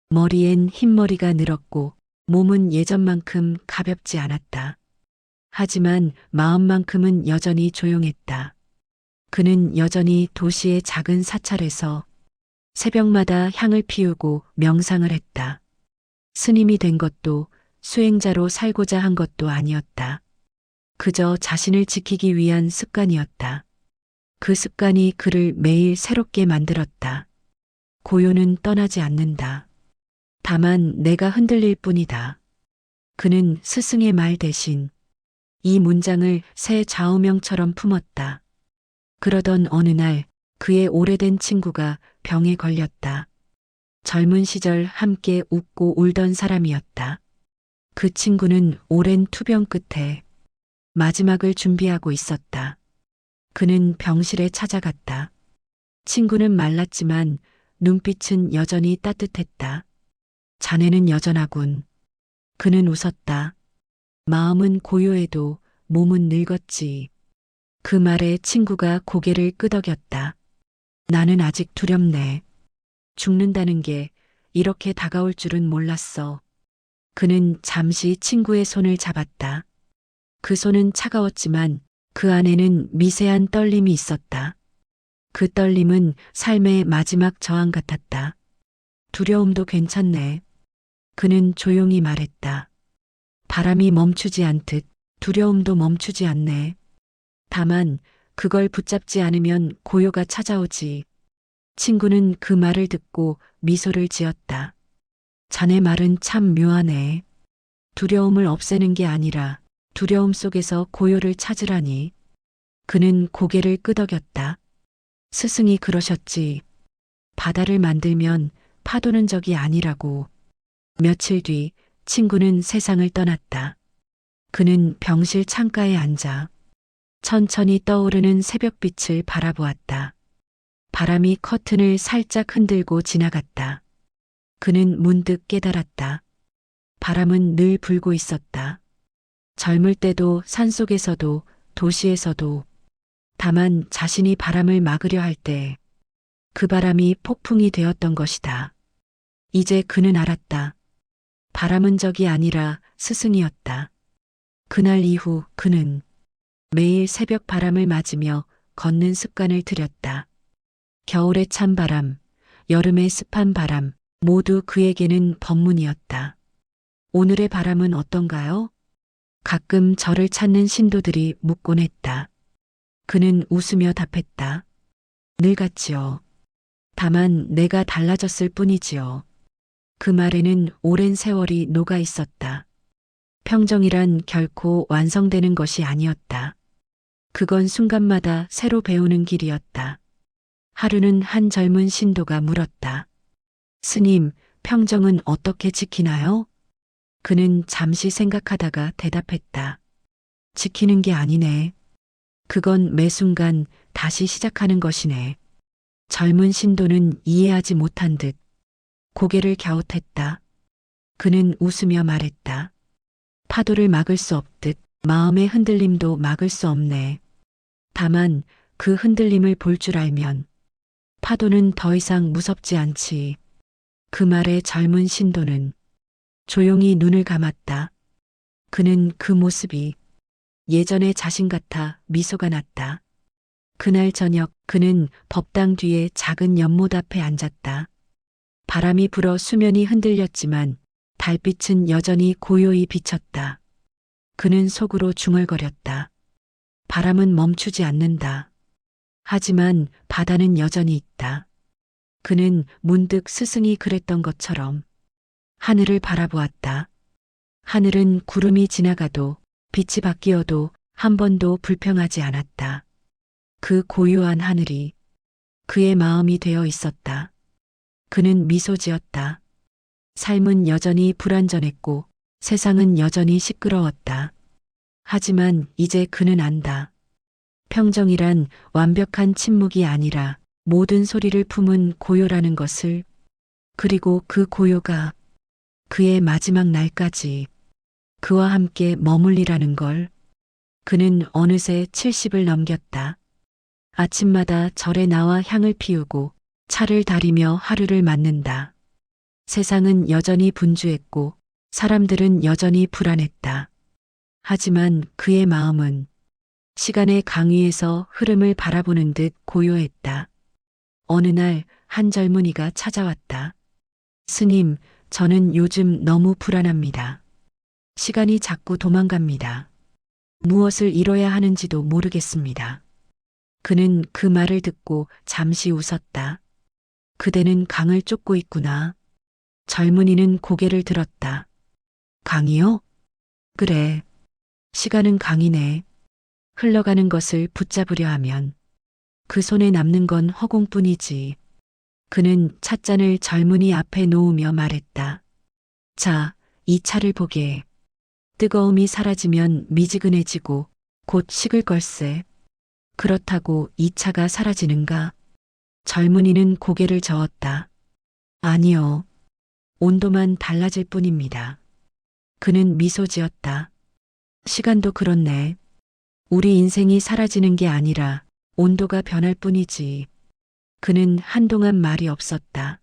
머리엔 흰머리가 늘었고 몸은 예전만큼 가볍지 않았다. 하지만 마음만큼은 여전히 조용했다. 그는 여전히 도시의 작은 사찰에서 새벽마다 향을 피우고 명상을 했다. 스님이 된 것도 수행자로 살고자 한 것도 아니었다. 그저 자신을 지키기 위한 습관이었다. 그 습관이 그를 매일 새롭게 만들었다. 고요는 떠나지 않는다. 다만 내가 흔들릴 뿐이다. 그는 스승의 말 대신 이 문장을 새 좌우명처럼 품었다. 그러던 어느 날 그의 오래된 친구가 병에 걸렸다. 젊은 시절 함께 웃고 울던 사람이었다. 그 친구는 오랜 투병 끝에 마지막을 준비하고 있었다. 그는 병실에 찾아갔다. 친구는 말랐지만 눈빛은 여전히 따뜻했다. 자네는 여전하군. 그는 웃었다. 마음은 고요해도 몸은 늙었지. 그 말에 친구가 고개를 끄덕였다. 나는 아직 두렵네. 죽는다는 게 이렇게 다가올 줄은 몰랐어. 그는 잠시 친구의 손을 잡았다. 그 손은 차가웠지만 그 안에는 미세한 떨림이 있었다. 그 떨림은 삶의 마지막 저항 같았다. 두려움도 괜찮네. 그는 조용히 말했다. 바람이 멈추지 않듯 두려움도 멈추지 않네. 다만 그걸 붙잡지 않으면 고요가 찾아오지. 친구는 그 말을 듣고 미소를 지었다. 자네 말은 참 묘하네. 두려움을 없애는 게 아니라 두려움 속에서 고요를 찾으라니. 그는 고개를 끄덕였다. 스승이 그러셨지. 바다를 만들면 파도는 적이 아니라고. 며칠 뒤 친구는 세상을 떠났다. 그는 병실 창가에 앉아 천천히 떠오르는 새벽빛을 바라보았다. 바람이 커튼을 살짝 흔들고 지나갔다. 그는 문득 깨달았다. 바람은 늘 불고 있었다. 젊을 때도 산속에서도 도시에서도. 다만 자신이 바람을 막으려 할 때 그 바람이 폭풍이 되었던 것이다. 이제 그는 알았다. 바람은 적이 아니라 스승이었다. 그날 이후 그는 매일 새벽 바람을 맞으며 걷는 습관을 들였다. 겨울의 찬 바람, 여름의 습한 바람, 모두 그에게는 법문이었다. 오늘의 바람은 어떤가요? 가끔 저를 찾는 신도들이 묻곤 했다. 그는 웃으며 답했다. 늘 같지요. 다만 내가 달라졌을 뿐이지요. 그 말에는 오랜 세월이 녹아 있었다. 평정이란 결코 완성되는 것이 아니었다. 그건 순간마다 새로 배우는 길이었다. 하루는 한 젊은 신도가 물었다. 스님, 평정은 어떻게 지키나요? 그는 잠시 생각하다가 대답했다. 지키는 게 아니네. 그건 매 순간 다시 시작하는 것이네. 젊은 신도는 이해하지 못한 듯 고개를 갸웃했다. 그는 웃으며 말했다. 파도를 막을 수 없듯 마음의 흔들림도 막을 수 없네. 다만 그 흔들림을 볼 줄 알면 파도는 더 이상 무섭지 않지. 그 말에 젊은 신도는 조용히 눈을 감았다. 그는 그 모습이 예전의 자신 같아 미소가 났다. 그날 저녁 그는 법당 뒤에 작은 연못 앞에 앉았다. 바람이 불어 수면이 흔들렸지만 달빛은 여전히 고요히 비쳤다. 그는 속으로 중얼거렸다. 바람은 멈추지 않는다. 하지만 바다는 여전히 있다. 그는 문득 스승이 그랬던 것처럼 하늘을 바라보았다. 하늘은 구름이 지나가도 빛이 바뀌어도 한 번도 불평하지 않았다. 그 고요한 하늘이 그의 마음이 되어 있었다. 그는 미소 지었다. 삶은 여전히 불완전했고 세상은 여전히 시끄러웠다. 하지만 이제 그는 안다. 평정이란 완벽한 침묵이 아니라 모든 소리를 품은 고요라는 것을, 그리고 그 고요가 그의 마지막 날까지 그와 함께 머물리라는 걸. 그는 어느새 70을 넘겼다. 아침마다 절에 나와 향을 피우고 차를 다리며 하루를 맞는다. 세상은 여전히 분주했고 사람들은 여전히 불안했다. 하지만 그의 마음은 시간의 강위에서 흐름을 바라보는 듯 고요했다. 어느 날 한 젊은이가 찾아왔다. 스님, 저는 요즘 너무 불안합니다. 시간이 자꾸 도망갑니다. 무엇을 이뤄야 하는지도 모르겠습니다. 그는 그 말을 듣고 잠시 웃었다. 그대는 강을 쫓고 있구나. 젊은이는 고개를 들었다. 강이요? 그래. 시간은 강이네. 흘러가는 것을 붙잡으려 하면 그 손에 남는 건 허공뿐이지. 그는 찻잔을 젊은이 앞에 놓으며 말했다. 자, 이 차를 보게. 뜨거움이 사라지면 미지근해지고 곧 식을 걸세. 그렇다고 이 차가 사라지는가? 젊은이는 고개를 저었다. 아니요. 온도만 달라질 뿐입니다. 그는 미소 지었다. 시간도 그렇네. 우리 인생이 사라지는 게 아니라 온도가 변할 뿐이지. 그는 한동안 말이 없었다.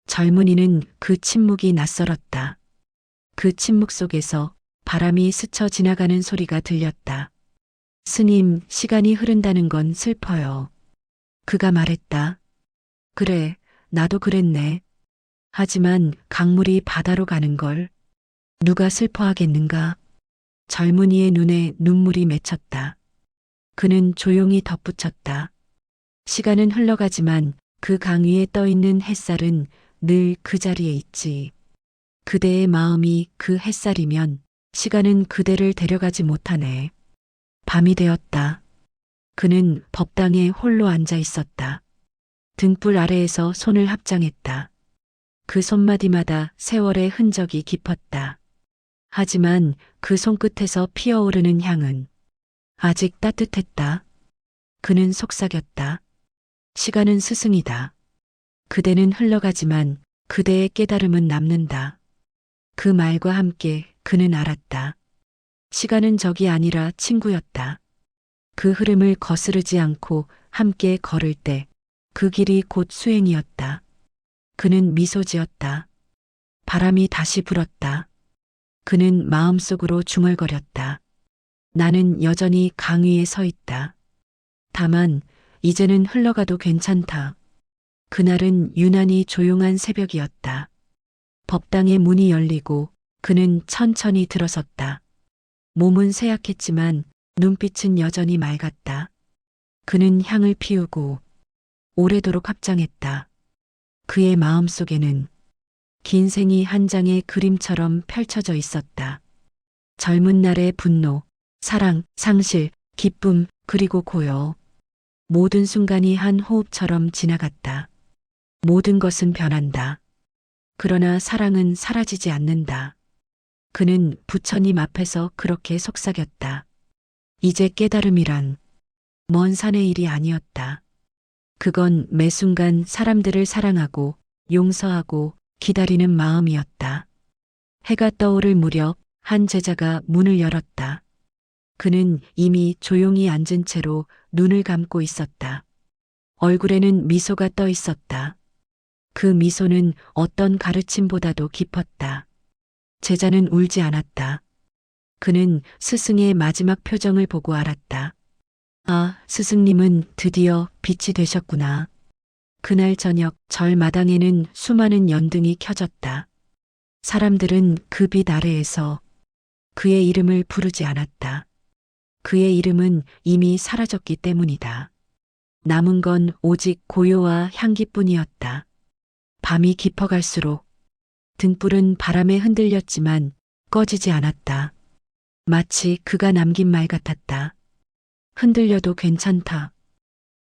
젊은이는 그 침묵이 낯설었다. 그 침묵 속에서 바람이 스쳐 지나가는 소리가 들렸다. 스님, 시간이 흐른다는 건 슬퍼요. 그가 말했다. 그래, 나도 그랬네. 하지만 강물이 바다로 가는 걸 누가 슬퍼하겠는가? 젊은이의 눈에 눈물이 맺혔다. 그는 조용히 덧붙였다. 시간은 흘러가지만 그 강 위에 떠 있는 햇살은 늘 그 자리에 있지. 그대의 마음이 그 햇살이면 시간은 그대를 데려가지 못하네. 밤이 되었다. 그는 법당에 홀로 앉아 있었다. 등불 아래에서 손을 합장했다. 그 손마디마다 세월의 흔적이 깊었다. 하지만 그 손끝에서 피어오르는 향은 아직 따뜻했다. 그는 속삭였다. 시간은 스승이다. 그대는 흘러가지만 그대의 깨달음은 남는다. 그 말과 함께 그는 알았다. 시간은 적이 아니라 친구였다. 그 흐름을 거스르지 않고 함께 걸을 때 그 길이 곧 수행이었다. 그는 미소 지었다. 바람이 다시 불었다. 그는 마음속으로 중얼거렸다. 나는 여전히 강 위에 서 있다. 다만 이제는 흘러가도 괜찮다. 그날은 유난히 조용한 새벽이었다. 법당의 문이 열리고 그는 천천히 들어섰다. 몸은 쇠약했지만 눈빛은 여전히 맑았다. 그는 향을 피우고 오래도록 합장했다. 그의 마음속에는 긴 생이 한 장의 그림처럼 펼쳐져 있었다. 젊은 날의 분노, 사랑, 상실, 기쁨, 그리고 고요. 모든 순간이 한 호흡처럼 지나갔다. 모든 것은 변한다. 그러나 사랑은 사라지지 않는다. 그는 부처님 앞에서 그렇게 속삭였다. 이제 깨달음이란 먼 산의 일이 아니었다. 그건 매 순간 사람들을 사랑하고 용서하고 기다리는 마음이었다. 해가 떠오를 무렵 한 제자가 문을 열었다. 그는 이미 조용히 앉은 채로 눈을 감고 있었다. 얼굴에는 미소가 떠 있었다. 그 미소는 어떤 가르침보다도 깊었다. 제자는 울지 않았다. 그는 스승의 마지막 표정을 보고 알았다. 아, 스승님은 드디어 빛이 되셨구나. 그날 저녁 절 마당에는 수많은 연등이 켜졌다. 사람들은 그 빛 아래에서 그의 이름을 부르지 않았다. 그의 이름은 이미 사라졌기 때문이다. 남은 건 오직 고요와 향기뿐이었다. 밤이 깊어갈수록 등불은 바람에 흔들렸지만 꺼지지 않았다. 마치 그가 남긴 말 같았다. 흔들려도 괜찮다.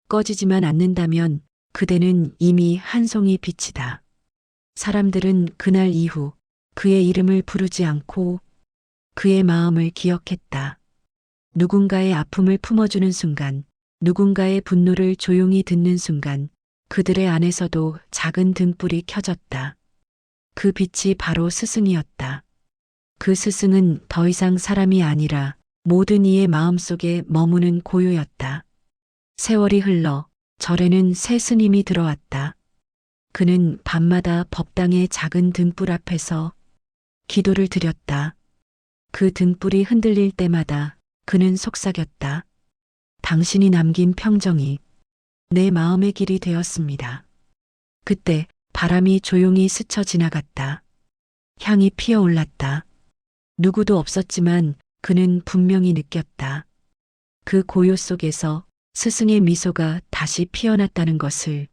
꺼지지만 않는다면 그대는 이미 한 송이 빛이다. 사람들은 그날 이후 그의 이름을 부르지 않고 그의 마음을 기억했다. 누군가의 아픔을 품어주는 순간, 누군가의 분노를 조용히 듣는 순간, 그들의 안에서도 작은 등불이 켜졌다. 그 빛이 바로 스승이었다. 그 스승은 더 이상 사람이 아니라 모든 이의 마음속에 머무는 고요였다. 세월이 흘러 절에는 새 스님이 들어왔다. 그는 밤마다 법당의 작은 등불 앞에서 기도를 드렸다. 그 등불이 흔들릴 때마다 그는 속삭였다. 당신이 남긴 평정이 내 마음의 길이 되었습니다. 그때 바람이 조용히 스쳐 지나갔다. 향이 피어올랐다. 누구도 없었지만 그는 분명히 느꼈다. 그 고요 속에서 스승의 미소가 다시 피어났다는 것을